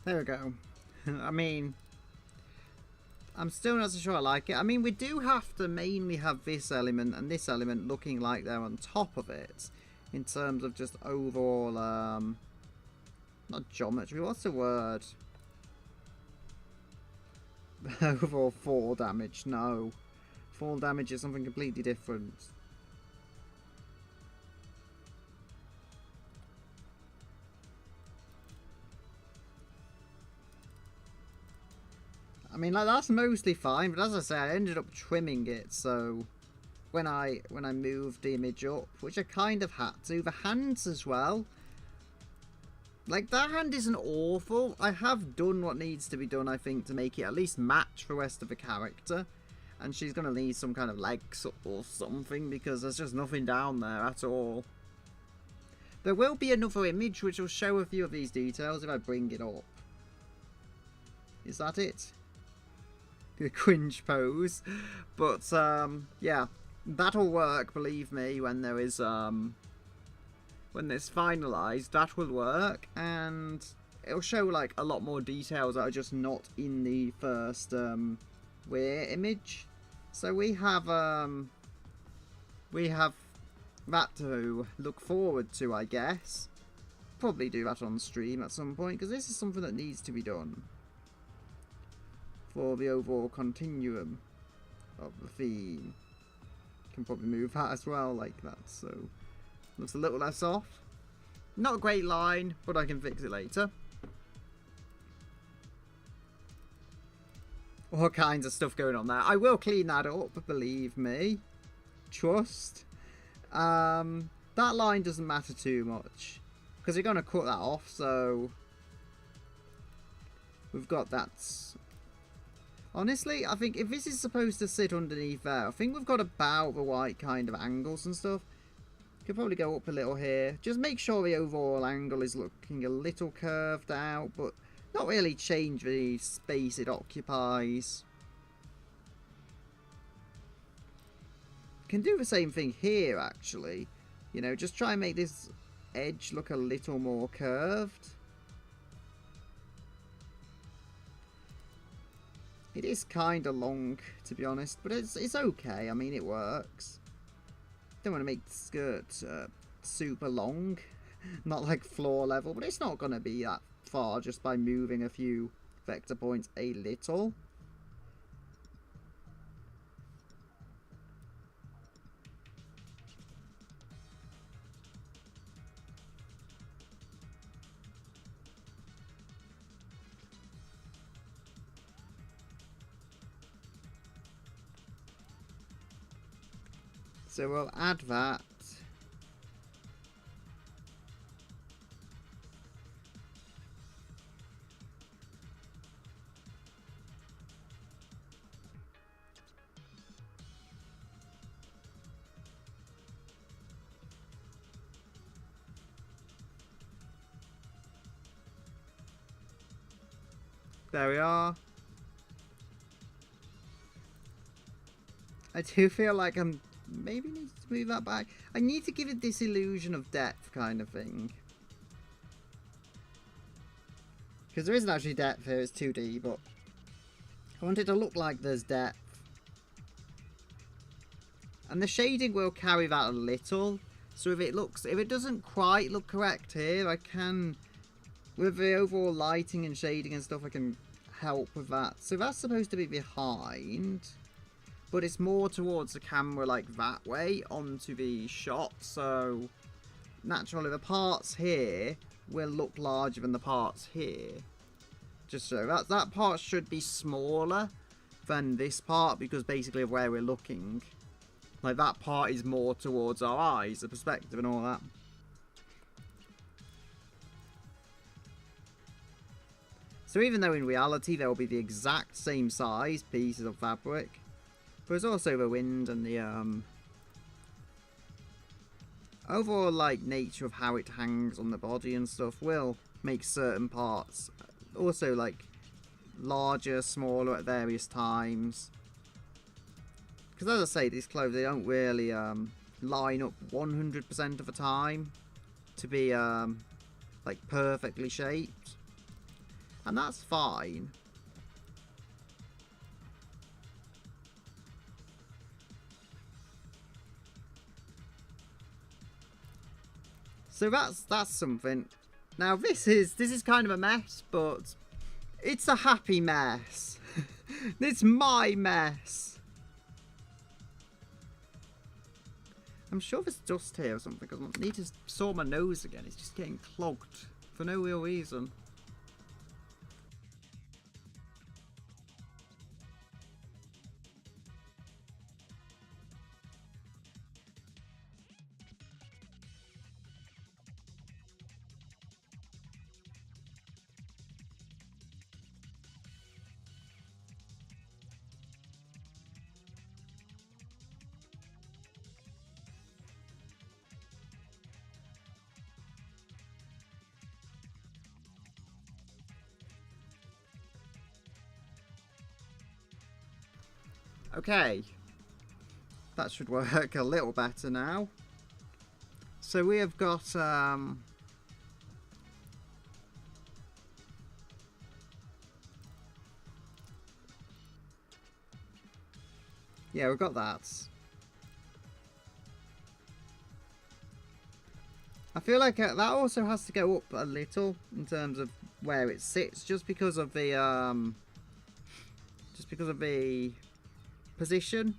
Speaker 1: There we go. I mean, I'm still not so sure I like it. I mean, we do have to mainly have this element and this element looking like they're on top of it. In terms of just overall, not geometry, what's the word? Overall fall damage, no. Fall damage is something completely different. I mean, like, that's mostly fine, but as I say, I ended up trimming it, so when I moved the image up, which I kind of had to, the hands as well. Like, that hand isn't awful. I have done what needs to be done, I think, to make it at least match the rest of the character. And she's going to need some kind of legs or something, because there's just nothing down there at all. There will be another image which will show a few of these details if I bring it up. Is that it? The cringe pose. But, yeah. That'll work, believe me, when there is, when it's finalised, that will work, and it'll show, like, a lot more details that are just not in the first, Weir image. So we have that to look forward to, I guess. Probably do that on stream at some point, because this is something that needs to be done for the overall continuum of the theme. Can probably move that as well, like that, so looks a little less off. Not a great line, but I can fix it later. All kinds of stuff going on there. I will clean that up, believe me. Trust. That line doesn't matter too much, because you're going to cut that off, so we've got that. Honestly, I think if this is supposed to sit underneath there, I think we've got about the right kind of angles and stuff. Could probably go up a little here. Just make sure the overall angle is looking a little curved out, but not really change the space it occupies. Can do the same thing here, actually. You know, just try and make this edge look a little more curved. It is kind of long, to be honest, but it's okay. I mean, it works. Don't want to make the skirt super long, not like floor level, but it's not going to be that far just by moving a few vector points a little. So we'll add that. There we are. I do feel like I'm maybe need to move that back. I need to give it this illusion of depth kind of thing. Because there isn't actually depth here, it's 2D, but I want it to look like there's depth. And the shading will carry that a little. So if it doesn't quite look correct here, I can, with the overall lighting and shading and stuff, I can help with that. So that's supposed to be behind, but it's more towards the camera, like that way, onto the shot. So naturally the parts here will look larger than the parts here. Just so that part should be smaller than this part, because basically of where we're looking. Like, that part is more towards our eyes, the perspective and all that. So even though in reality they'll be the exact same size pieces of fabric, there's also the wind and the overall, like, nature of how it hangs on the body and stuff will make certain parts also, like, larger, smaller at various times. Because as I say, these clothes, they don't really line up 100% of the time to be like perfectly shaped, and that's fine. So that's something. Now this is kind of a mess, but it's a happy mess. It's my mess. I'm sure there's dust here or something, because I need to sort my nose again. It's just getting clogged for no real reason. Okay. That should work a little better now. So we have got yeah, we've got that. I feel like that also has to go up a little in terms of where it sits, just because of the position,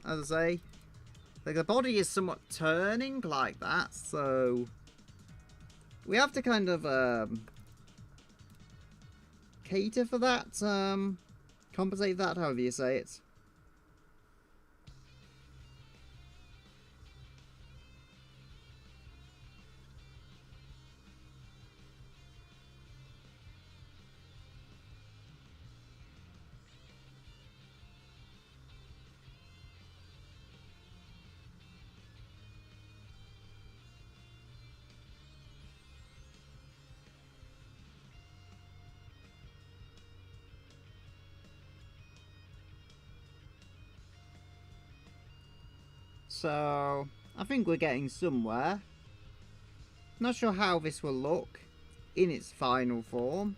Speaker 1: as I say. Like, the body is somewhat turning like that, so we have to kind of cater for that, compensate that, however you say it. So, I think we're getting somewhere. Not sure how this will look in its final form.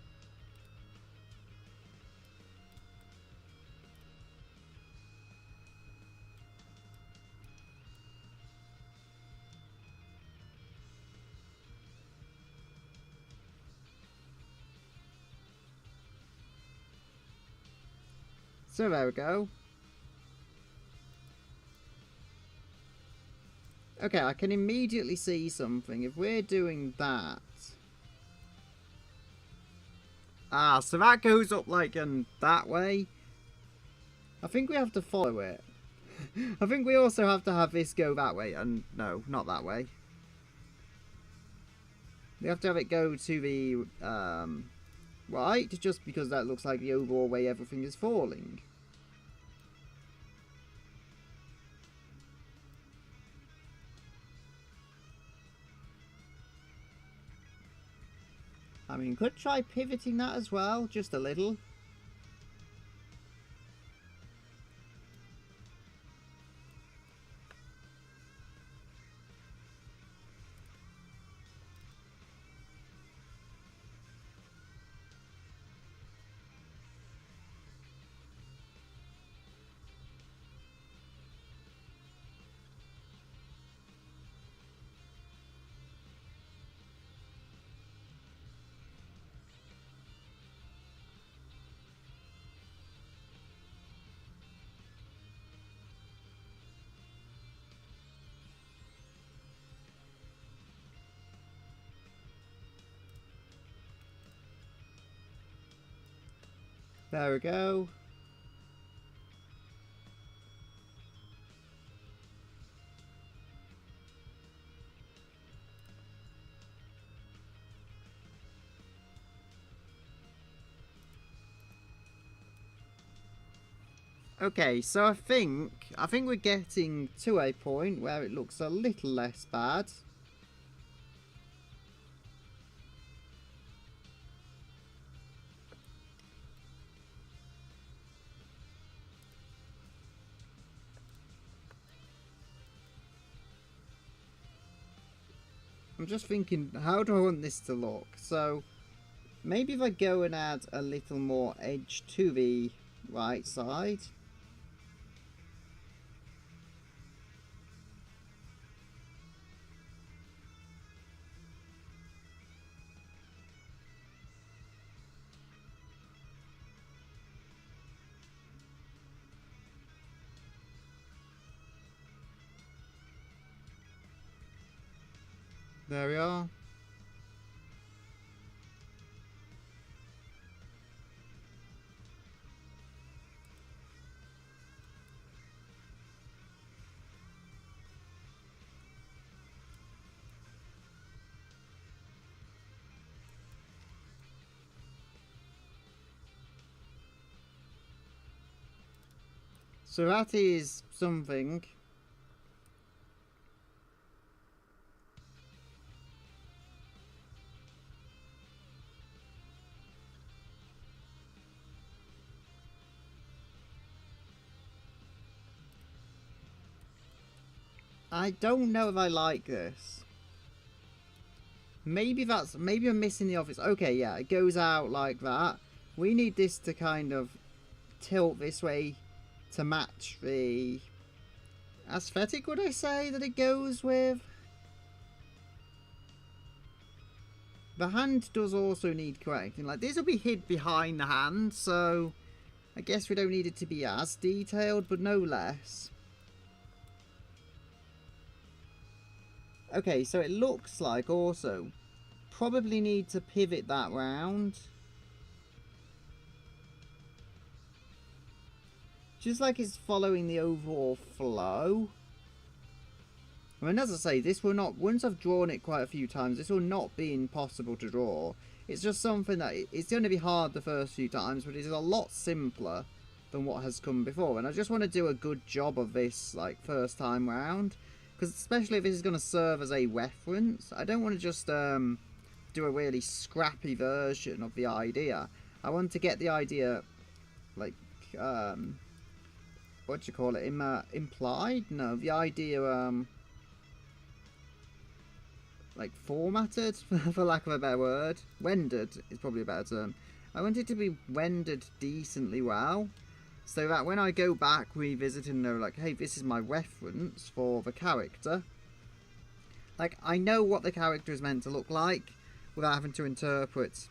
Speaker 1: So there we go. Okay, I can immediately see something. If we're doing that... Ah, so that goes up like that way. I think we have to follow it. I think we also have to have this go that way. And no, not that way. We have to have it go to the right, just because that looks like the overall way everything is falling. I mean, could try pivoting that as well, just a little. There we go. Okay, so I think we're getting to a point where it looks a little less bad. I'm just thinking, how do I want this to look? So, maybe if I go and add a little more edge to the right side. There we are. So that is something. I don't know if I like this. Maybe I'm missing the obvious. Okay, yeah, it goes out like that. We need this to kind of tilt this way to match the aesthetic, would I say, that it goes with? The hand does also need correcting. Like, this will be hid behind the hand, so I guess we don't need it to be as detailed, but no less. Okay, so it looks like also probably need to pivot that round. Just like it's following the overall flow. I mean, as I say, this will not, once I've drawn it quite a few times, this will not be impossible to draw. It's just something that, it's going to be hard the first few times, but it is a lot simpler than what has come before. And I just want to do a good job of this, like, first time round. Because especially if this is going to serve as a reference, I don't want to just do a really scrappy version of the idea. I want to get the idea, like, what do you call it? Implied? No, the idea, like, formatted, for lack of a better word. Rendered is probably a better term. I want it to be rendered decently well, so that when I go back, revisit and know, like, hey, this is my reference for the character. Like, I know what the character is meant to look like without having to interpret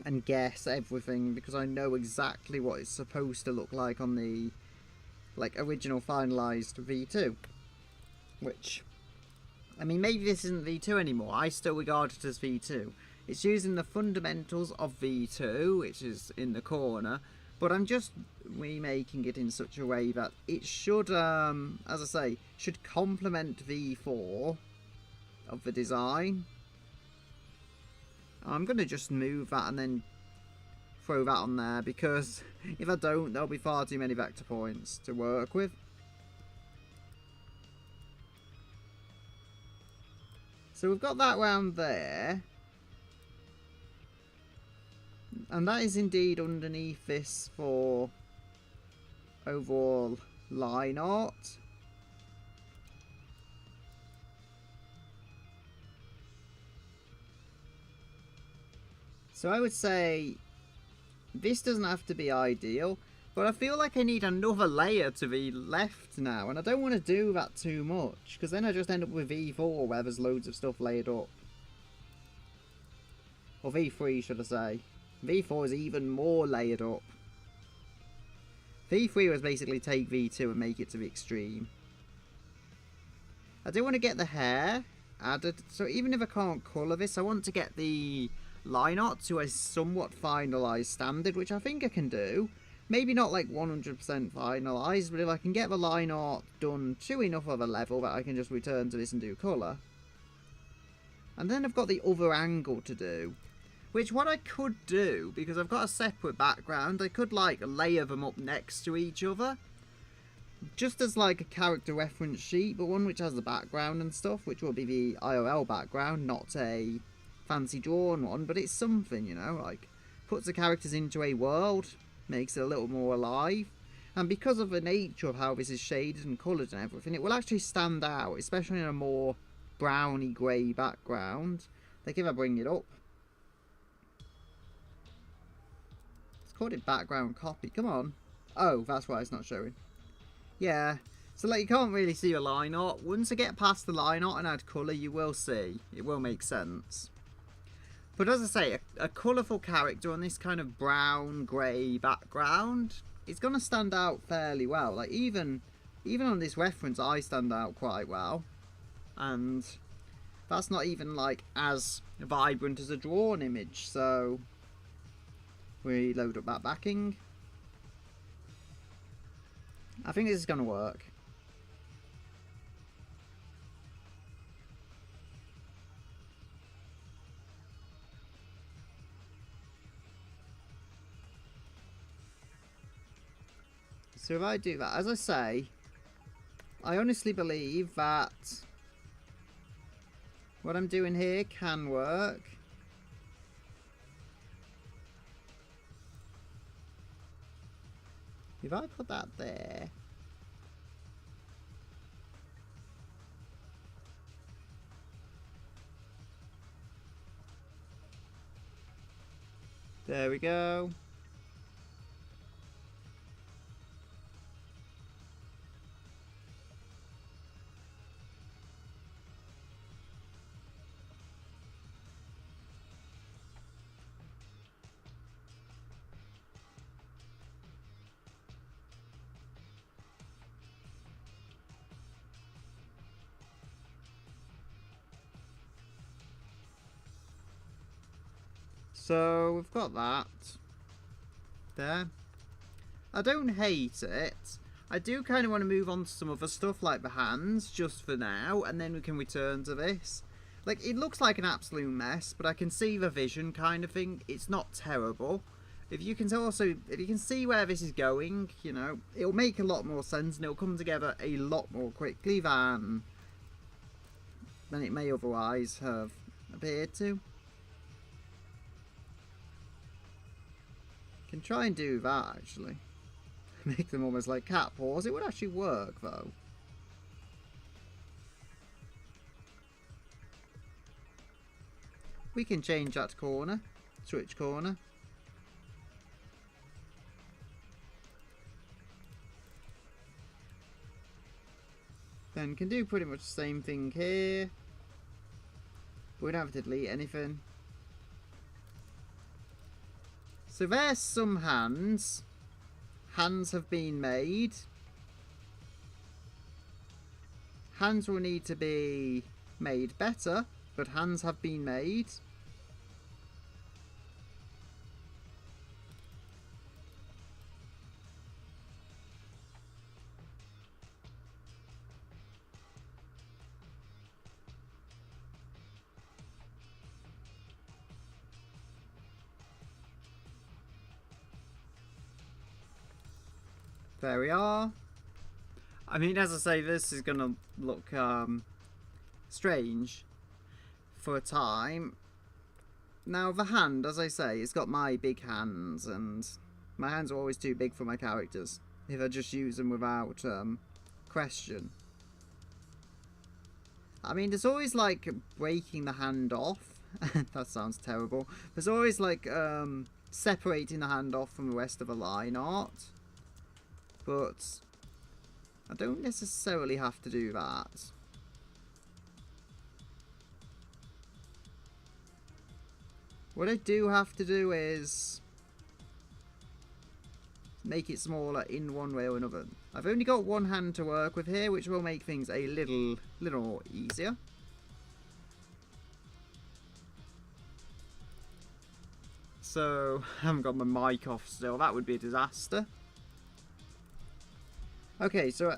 Speaker 1: and guess everything, because I know exactly what it's supposed to look like on the, like, original finalized V2. Which, I mean, maybe this isn't V2 anymore. I still regard it as V2. It's using the fundamentals of V2, which is in the corner, but I'm just remaking it in such a way that it should, as I say, should complement V4 of the design. I'm going to just move that and then throw that on there, because if I don't, there'll be far too many vector points to work with. So we've got that round there. And that is indeed underneath this for overall line art. So I would say this doesn't have to be ideal, but I feel like I need another layer to the left now, and I don't want to do that too much, because then I just end up with V4 where there's loads of stuff laid up. Or V3, should I say. V4 is even more layered up. V3 was basically take V2 and make it to the extreme. I do want to get the hair added, so even if I can't colour this, I want to get the line art to a somewhat finalised standard, which I think I can do. Maybe not like 100% finalised, but if I can get the line art done to enough of a level that I can just return to this and do colour. And then I've got the other angle to do. Which, what I could do, because I've got a separate background, I could, like, layer them up next to each other. Just as, like, a character reference sheet, but one which has the background and stuff, which will be the IRL background, not a fancy drawn one, but it's something, you know, like, puts the characters into a world, makes it a little more alive. And because of the nature of how this is shaded and coloured and everything, it will actually stand out, especially in a more browny grey background. Like, if I bring it up. Called it background copy, come on. Oh, that's why it's not showing. Yeah, so like you can't really see a line art. Once I get past the line art and add colour, you will see. It will make sense. But as I say, a colourful character on this kind of brown, grey background, it's going to stand out fairly well. Like even on this reference, I stand out quite well. And that's not even like as vibrant as a drawn image, so we load up that backing. I think this is going to work. So if I do that, as I say, I honestly believe that what I'm doing here can work. If I put that there, There we go. So we've got that there. I don't hate it. I do kind of want to move on to some other stuff like the hands just for now, and then we can return to this. Like, it looks like an absolute mess, but I can see the vision kind of thing. It's not terrible. If you can see where this is going, you know, it'll make a lot more sense and it'll come together a lot more quickly than it may otherwise have appeared to. Can try and do that actually. Make them almost like cat paws. It would actually work though. We can change that corner. Switch corner. Then can do pretty much the same thing here. But we don't have to delete anything. So there's some hands. Hands have been made. Hands will need to be made better, but hands have been made. There we are. I mean, as I say, this is going to look strange for a time. Now, the hand, as I say, it's got my big hands, and my hands are always too big for my characters if I just use them without question. I mean, there's always like breaking the hand off. That sounds terrible. There's always like separating the hand off from the rest of the line art. But I don't necessarily have to do that. What I do have to do is make it smaller in one way or another. I've only got one hand to work with here, which will make things a little more easier. So, I haven't got my mic off still. That would be a disaster. Okay, so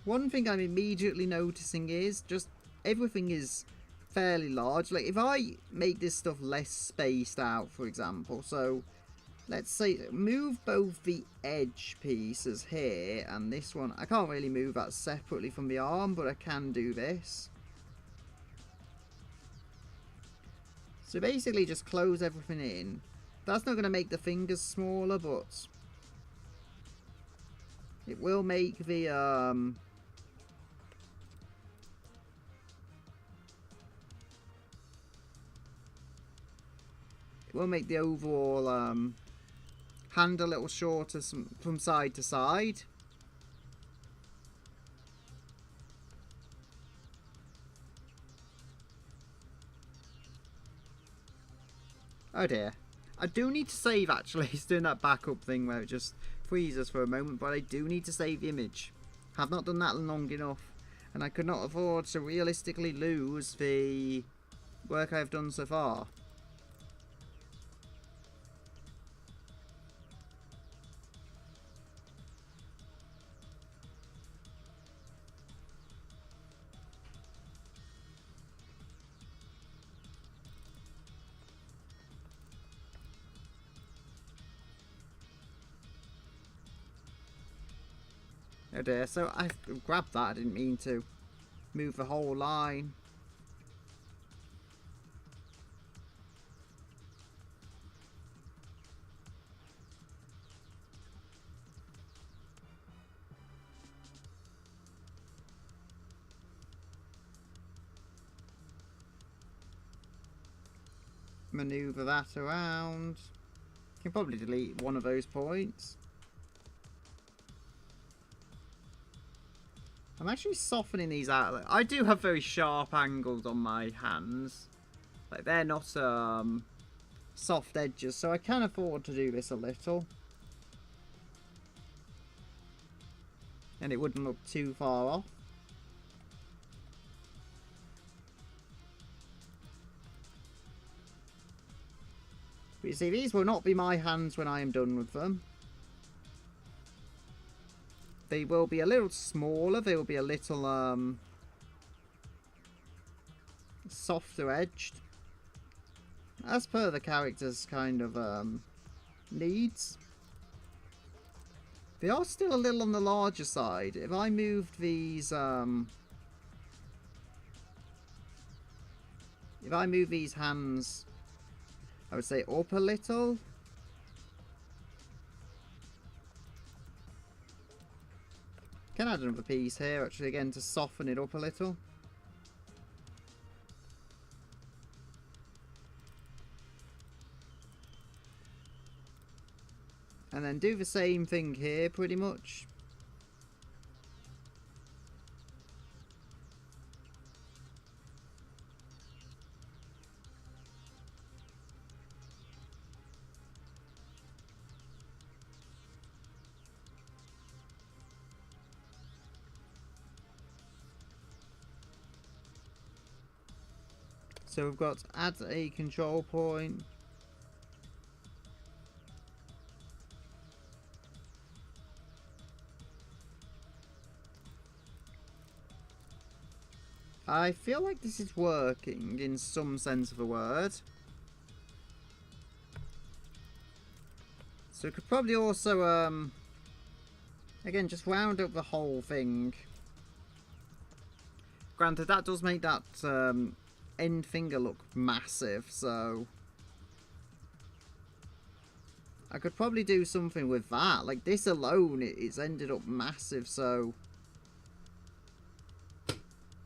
Speaker 1: one thing I'm immediately noticing is just everything is fairly large. Like, if I make this stuff less spaced out, for example, so let's say move both the edge pieces here and this one. I can't really move that separately from the arm, but I can do this. So basically just close everything in. That's not going to make the fingers smaller, but it will make the overall hand a little shorter from side to side. Oh dear. I do need to save actually. It's doing that backup thing where it just freezes for a moment, but I do need to save the image. I've not done that long enough, and I could not afford to realistically lose the work I've done so far. Oh dear, so I grabbed that, I didn't mean to move the whole line. Maneuver that around. can probably delete one of those points. I'm actually softening these out. I do have very sharp angles on my hands. Like, they're not soft edges, so I can afford to do this a little. And it wouldn't look too far off. But you see, these will not be my hands when I am done with them. They will be a little smaller. They will be a little softer edged, as per the character's kind of needs. They are still a little on the larger side. If I moved these, if I move these hands, I would say up a little. Can add another piece here, actually, again, to soften it up a little. And then do the same thing here, pretty much. So we've got add a control point. I feel like this is working in some sense of the word. So we could probably also, again, just round up the whole thing. Granted, that does make that end finger look massive, so I could probably do something with that. Like, this alone, it's ended up massive, so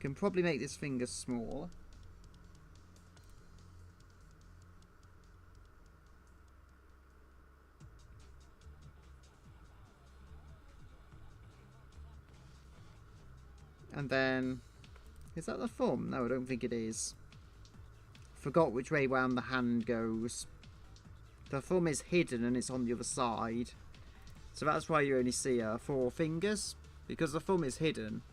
Speaker 1: can probably make this finger smaller. And then, is that the thumb? No, I don't think it is. Forgot which way round the hand goes. The thumb is hidden and it's on the other side. So that's why you only see 4 fingers, because the thumb is hidden.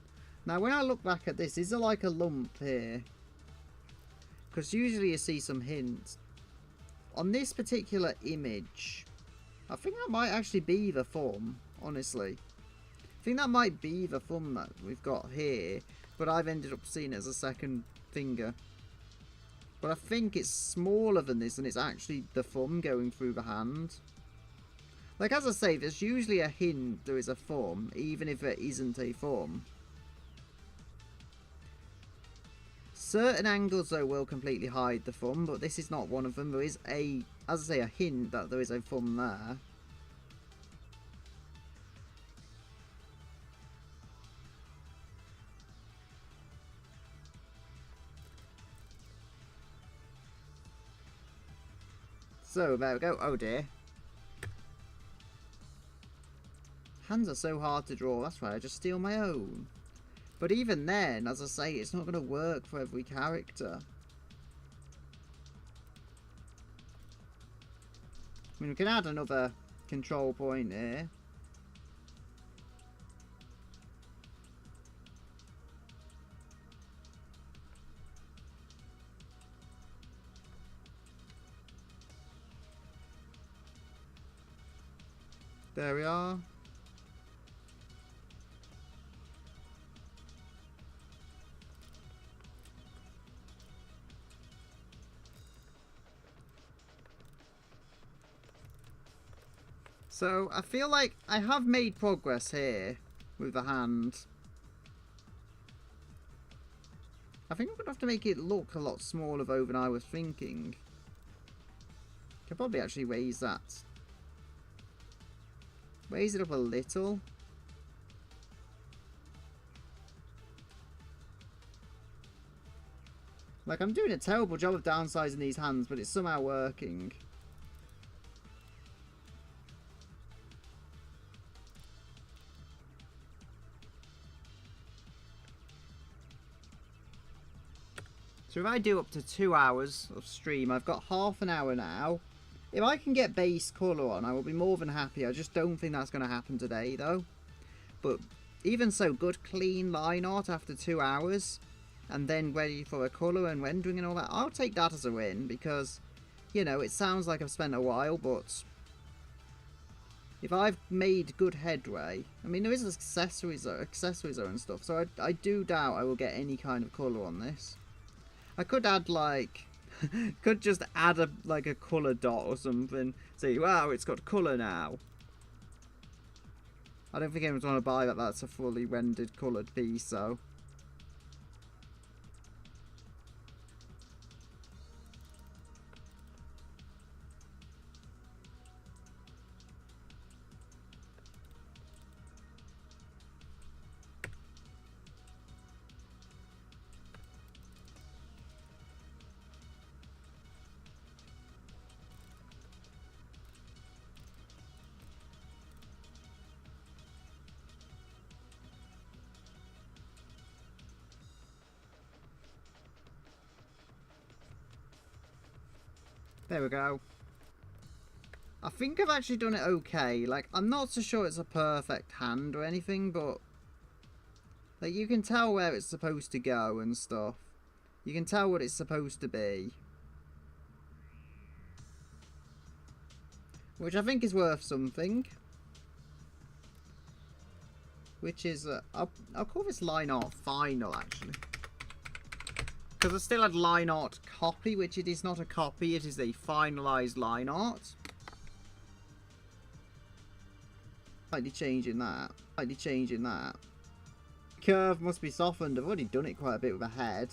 Speaker 1: Now, when I look back at this, is there like a lump here? Because usually you see some hints. On this particular image, I think that might actually be the thumb, honestly. I think that might be the thumb that we've got here, but I've ended up seeing it as a second finger. But I think it's smaller than this, and it's actually the thumb going through the hand. Like, as I say, there's usually a hint there is a thumb, even if it isn't a thumb. Certain angles, though, will completely hide the thumb, but this is not one of them. There is a, as I say, a hint that there is a thumb there. So, there we go. Oh dear. Hands are so hard to draw, that's why I just steal my own. But even then, as I say, it's not going to work for every character. I mean, we can add another control point here. There we are. So, I feel like I have made progress here with the hand. I think I'm going to have to make it look a lot smaller though than I was thinking. Could probably actually raise that. Raise it up a little. Like, I'm doing a terrible job of downsizing these hands, but it's somehow working. So if I do up to 2 hours of stream, I've got half an hour now. If I can get base colour on, I will be more than happy. I just don't think that's going to happen today, though. But even so, good clean line art after 2 hours, and then ready for a colour and rendering and all that. I'll take that as a win, because, you know, it sounds like I've spent a while, but if I've made good headway, I mean, there is accessories and stuff, so I do doubt I will get any kind of colour on this. I could add, like, could just add a colour dot or something. Say, wow, it's got colour now. I don't think anyone's going to buy that. That's a fully rendered coloured piece, so. There we go. I think I've actually done it okay. Like, I'm not so sure it's a perfect hand or anything, but like, you can tell where it's supposed to go and stuff. You can tell what it's supposed to be. Which I think is worth something. Which is, I'll call this line art final, actually. Because I still had line art copy, which it is not a copy, it is a finalised line art. Slightly changing that. Slightly changing that. Curve must be softened. I've already done it quite a bit with a head.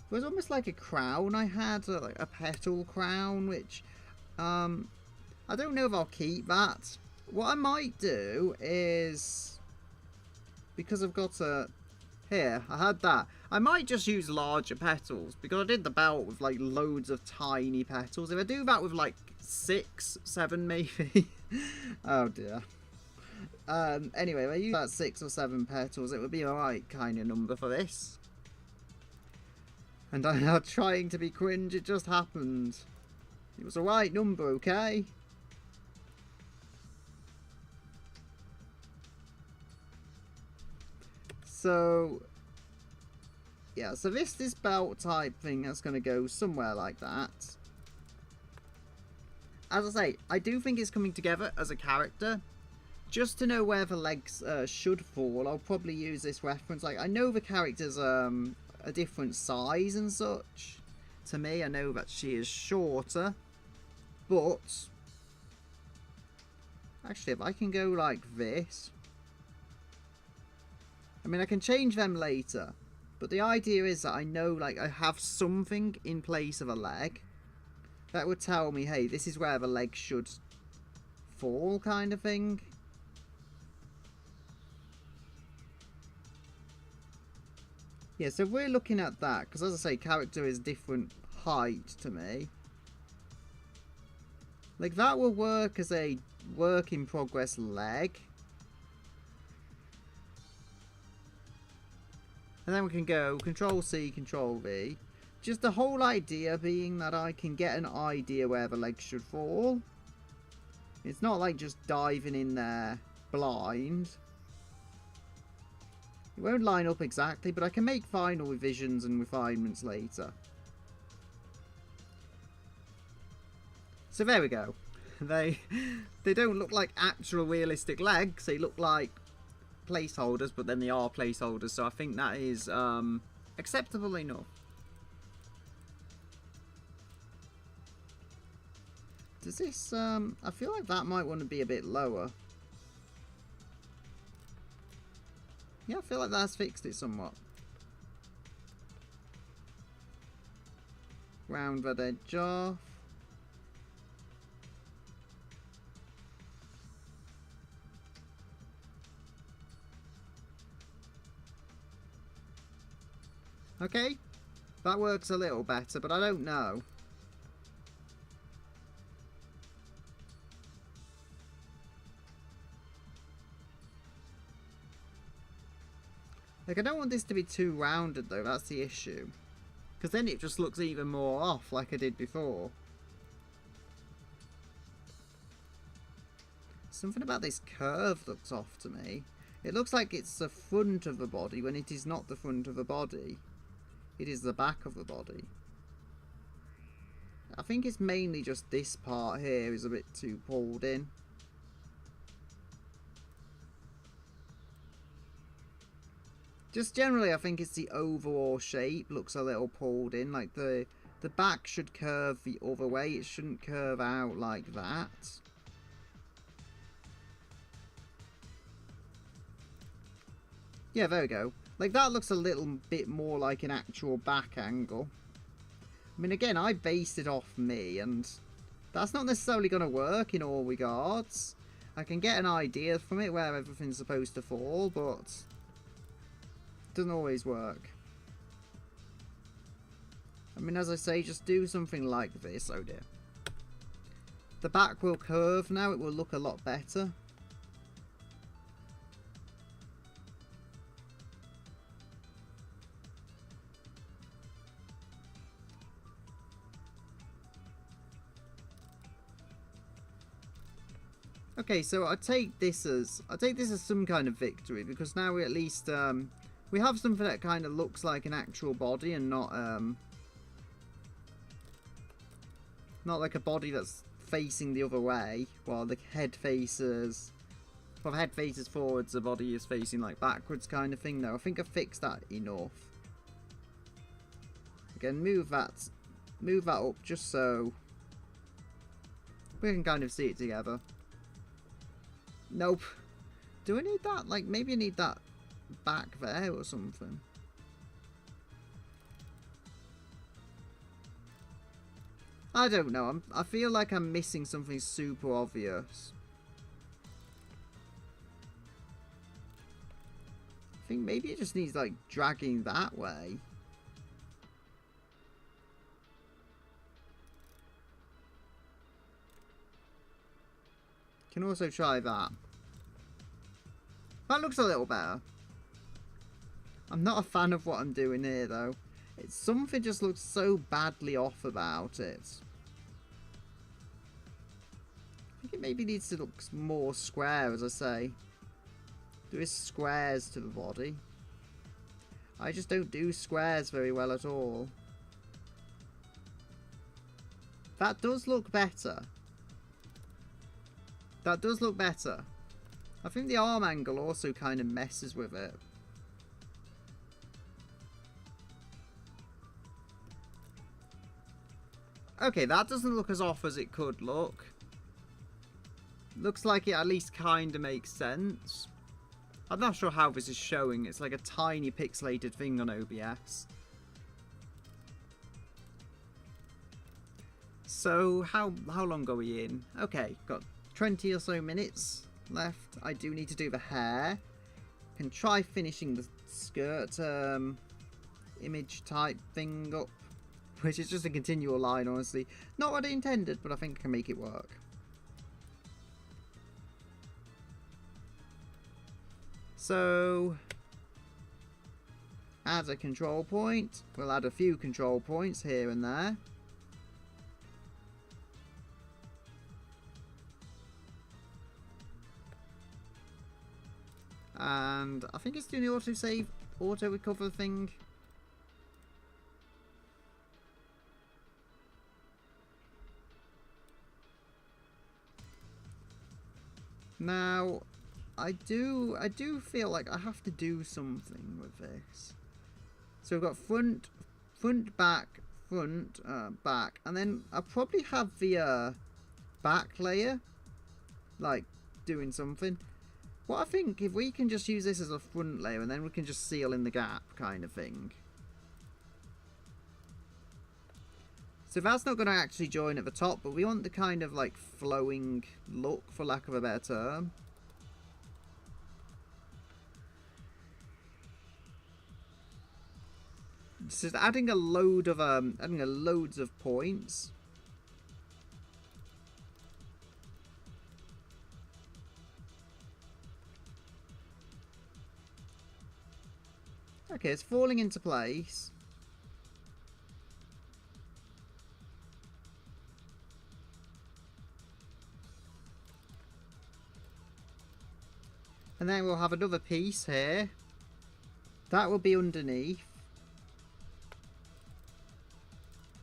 Speaker 1: It was almost like a crown I had, like a petal crown, which, I don't know if I'll keep that. What I might do is, because I've got a, here, I had that. I might just use larger petals, because I did the belt with like loads of tiny petals. If I do that with like 6, 7 maybe. Oh dear. Anyway, if I use about 6 or 7 petals, it would be alright kind of number for this. And I'm not trying to be cringe, it just happened. It was a right number, okay? So, yeah, so this belt type thing that's going to go somewhere like that. As I say, I do think it's coming together as a character. Just to know where the legs should fall, I'll probably use this reference. Like, I know the character's a different size and such. To me, I know that she is shorter. But, actually, if I can go like this, I mean, I can change them later, but the idea is that I know, like, I have something in place of a leg that would tell me, hey, this is where the leg should fall, kind of thing. Yeah, so if we're looking at that, because as I say, character is different height to me. Like, that will work as a work in progress leg. And then we can go Control C, Control V. Just the whole idea being that I can get an idea where the legs should fall. It's not like just diving in there blind. It won't line up exactly, but I can make final revisions and refinements later. So there we go. They don't look like actual realistic legs. They look like placeholders, but then they are placeholders, so I think that is acceptable enough. Does this I feel like that might want to be a bit lower. Yeah, I feel like that's fixed it somewhat. Round that edge off. Okay, that works a little better, but I don't know. Like, I don't want this to be too rounded, though. That's the issue. Because then it just looks even more off, like I did before. Something about this curve looks off to me. It looks like it's the front of the body when it is not the front of the body. It is the back of the body. I think it's mainly just this part here is a bit too pulled in. Just generally, I think it's the overall shape looks a little pulled in. Like the back should curve the other way. It shouldn't curve out like that. Yeah, there we go. Like, that looks a little bit more like an actual back angle. I mean, again, I based it off me, and that's not necessarily going to work in all regards. I can get an idea from it where everything's supposed to fall, but it doesn't always work. I mean, as I say, just do something like this. Oh dear. The back will curve now. It will look a lot better. Okay, so I take this as some kind of victory, because now we at least we have something that kind of looks like an actual body and not like a body that's facing the other way while the head faces. Well, the head faces forwards, the body is facing like backwards, kind of thing. No, I think I fixed that enough. Again, move that up just so we can kind of see it together. Nope. Do I need that? Like, maybe I need that back there or something. I don't know. I feel like I'm missing something super obvious. I think maybe it just needs, like, dragging that way. Can also try that. That looks a little better. I'm not a fan of what I'm doing here, though. It's something just looks so badly off about it. I think it maybe needs to look more square, as I say. There is squares to the body. I just don't do squares very well at all. That does look better. That does look better. I think the arm angle also kind of messes with it. Okay, that doesn't look as off as it could look. Looks like it at least kind of makes sense. I'm not sure how this is showing. It's like a tiny pixelated thing on OBS. So, how long are we in? Okay, got 20 or so minutes left. I do need to do the hair. Can try finishing the skirt image type thing up, which is just a continual line, honestly. Not what I intended, but I think I can make it work. So, add a control point. We'll add a few control points here and there. And I think it's doing the autosave, auto recover thing. Now, I do feel like I have to do something with this. So we've got front, back, back, and then I'll probably have the back layer, like, doing something. What I think, if we can just use this as a front layer, and then we can just seal in the gap, kind of thing. So that's not going to actually join at the top, but we want the kind of, like, flowing look, for lack of a better term. Just adding a load of loads of points. Okay, it's falling into place. And then we'll have another piece here. That will be underneath.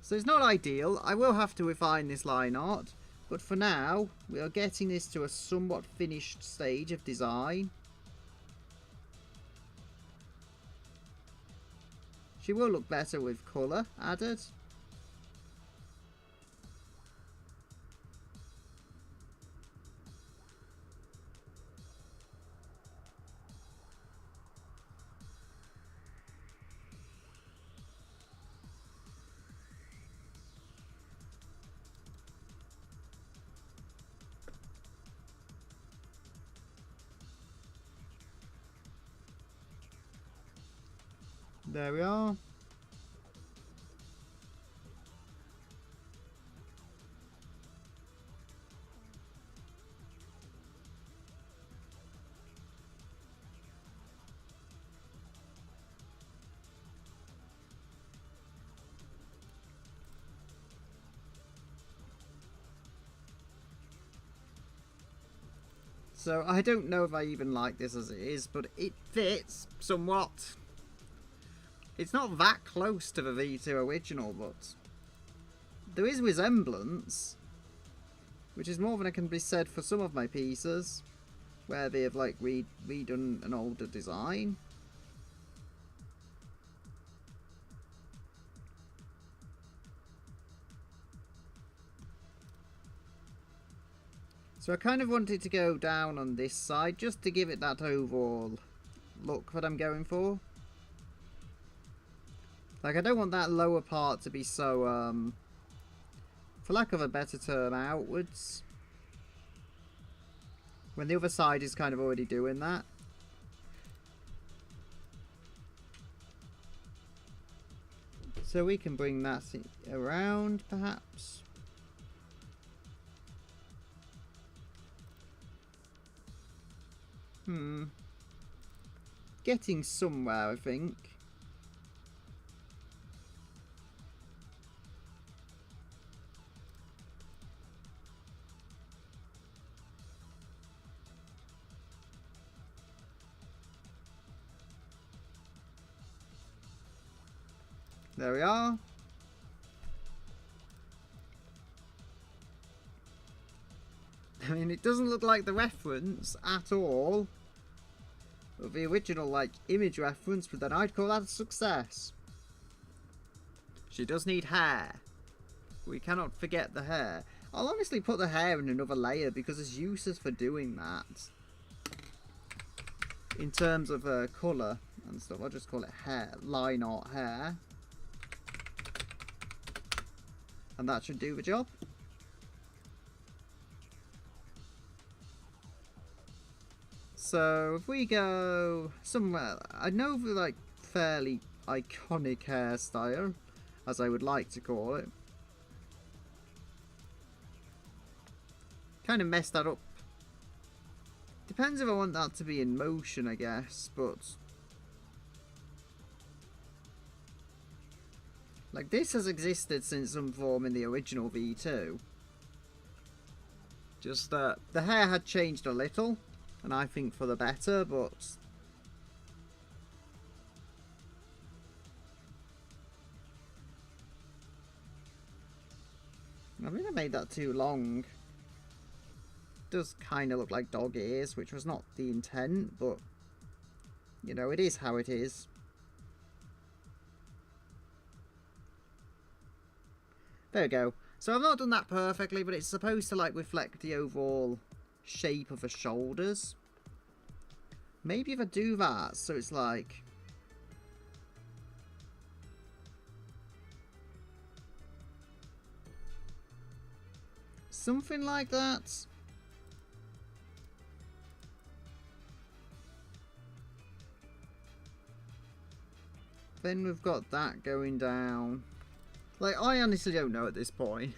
Speaker 1: So it's not ideal. I will have to refine this line art. But for now, we are getting this to a somewhat finished stage of design. She will look better with colour added. There we are. So I don't know if I even like this as it is, but it fits somewhat. It's not that close to the V2 original, but there is resemblance, which is more than can be said for some of my pieces, where they have like redone an older design. So I kind of wanted to go down on this side just to give it that overall look that I'm going for. Like, I don't want that lower part to be so, for lack of a better term, outwards. When the other side is kind of already doing that. So we can bring that around, perhaps. Getting somewhere, I think. There we are. I mean, it doesn't look like the reference at all of the original, like, image reference, but then I'd call that a success. She does need hair. We cannot forget the hair. I'll honestly put the hair in another layer because there's uses for doing that. In terms of colour and stuff, I'll just call it hair, line art hair. And that should do the job. So if we go somewhere, I know the like fairly iconic hairstyle, as I would like to call it. Kind of messed that up. Depends if I want that to be in motion, I guess, but like this has existed since some form in the original V2. Just that the hair had changed a little. And I think for the better, but I think I made that too long. It does kind of look like dog ears, which was not the intent, but you know, it is how it is. There we go. So I've not done that perfectly, but it's supposed to like reflect the overall shape of the shoulders. Maybe if I do that, so it's like something like that. Then we've got that going down. Like, I honestly don't know at this point.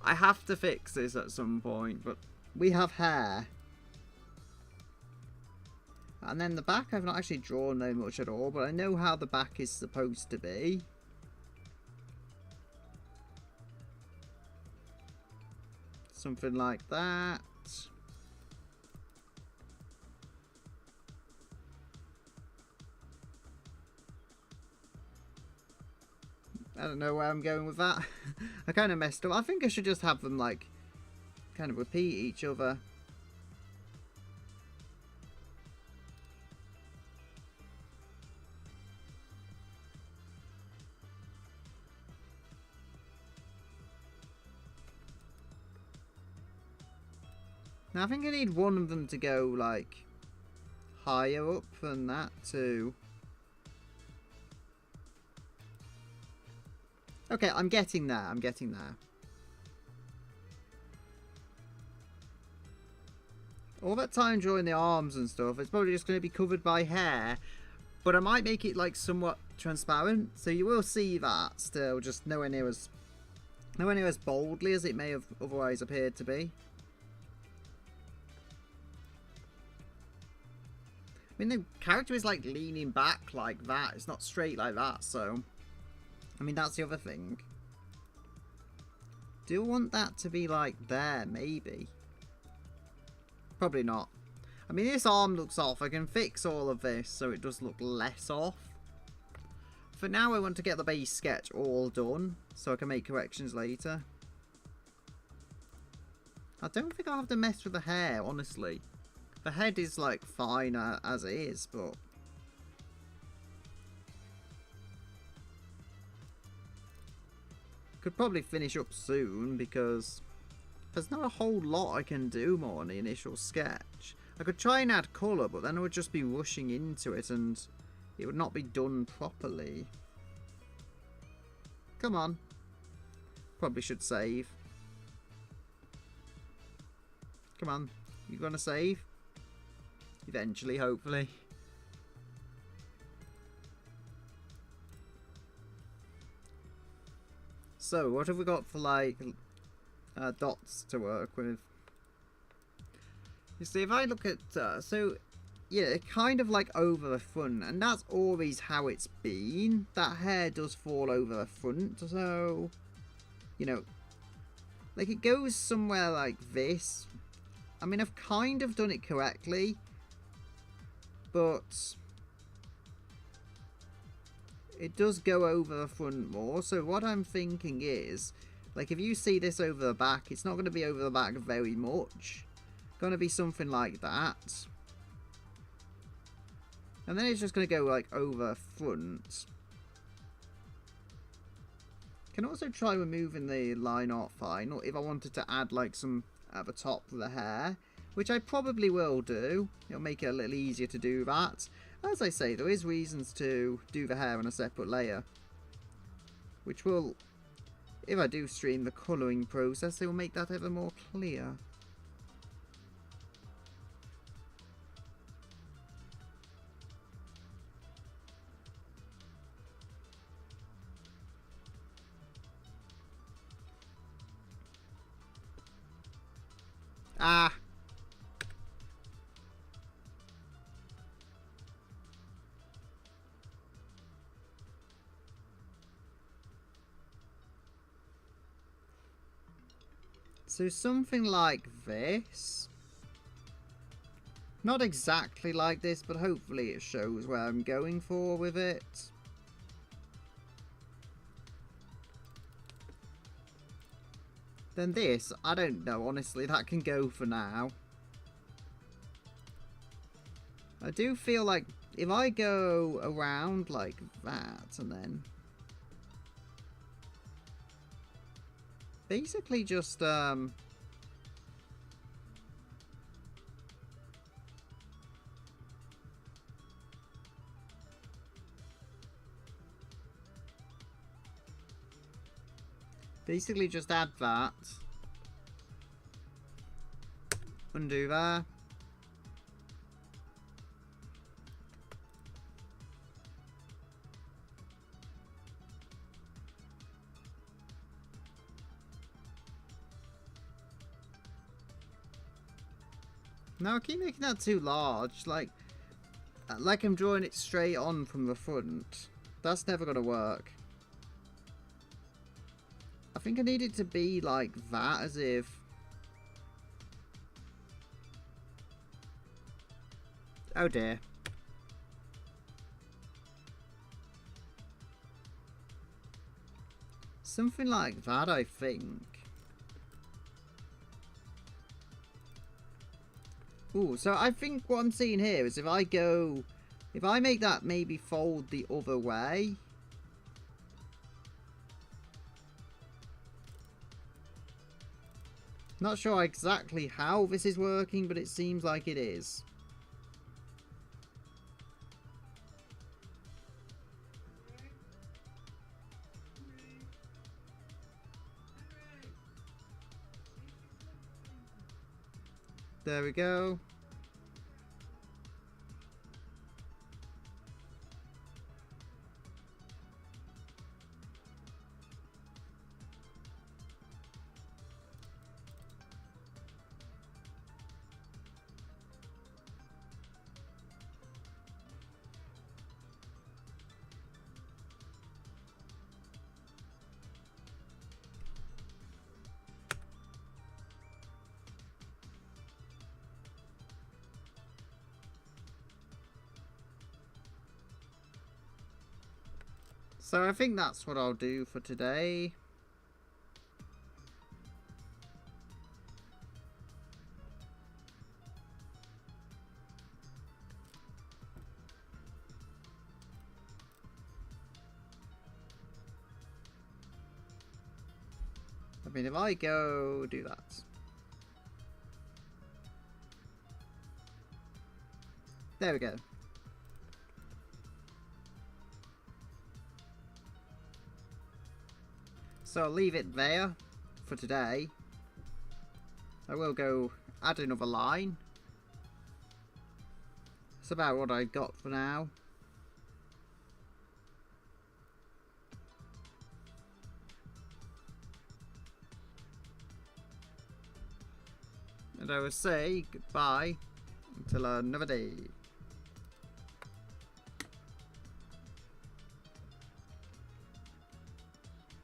Speaker 1: I have to fix this at some point, but we have hair. And then the back I've not actually drawn very much at all, but I know how the back is supposed to be. Something like that. I don't know where I'm going with that. I kind of messed up. I think I should just have them like kind of repeat each other. Now I think I need one of them to go like higher up than that too. Okay, I'm getting there. I'm getting there. All that time drawing the arms and stuff, it's probably just going to be covered by hair. But I might make it like somewhat transparent, so you will see that still, just nowhere near as boldly as it may have otherwise appeared to be. I mean, the character is like leaning back like that. It's not straight like that, so I mean, that's the other thing. Do I want that to be like there? Maybe. Probably not. I mean, this arm looks off. I can fix all of this so it does look less off. For now, I want to get the base sketch all done so I can make corrections later. I don't think I'll have to mess with the hair, honestly. The head is like fine as it is, but could probably finish up soon because there's not a whole lot I can do more on the initial sketch. I could try and add colour, but then I would just be rushing into it and it would not be done properly. Come on. Probably should save. Come on. You gonna save? Eventually, hopefully. So, what have we got for, like, dots to work with? You see, if I look at, so, yeah, kind of like over the front, and that's always how it's been. That hair does fall over the front, so, you know, like, it goes somewhere like this. I mean, I've kind of done it correctly, but it does go over the front more. So what I'm thinking is, like, if you see this over the back, it's not going to be over the back very much. Going to be something like that. And then it's just going to go, like, over front. Can also try removing the line art final if I wanted to add, like, some at the top of the hair, which I probably will do. It'll make it a little easier to do that. As I say, there is reasons to do the hair on a separate layer, which will, if I do stream the colouring process, it will make that ever more clear. Ah! So something like this. Not exactly like this, but hopefully it shows where I'm going for with it. Then this, I don't know, honestly, that can go for now. I do feel like if I go around like that and then basically just basically just add that, undo there. No, I keep making that too large. Like, like I'm drawing it straight on from the front. That's never going to work. I think I need it to be like that, as if... Oh dear. Something like that, I think. Ooh, so I think what I'm seeing here is if I make that maybe fold the other way. Not sure exactly how this is working, but it seems like it is. There we go. So I think that's what I'll do for today. I mean, if I go do that. There we go. So I'll leave it there for today. I will go add another line. That's about what I got for now. And I will say goodbye until another day.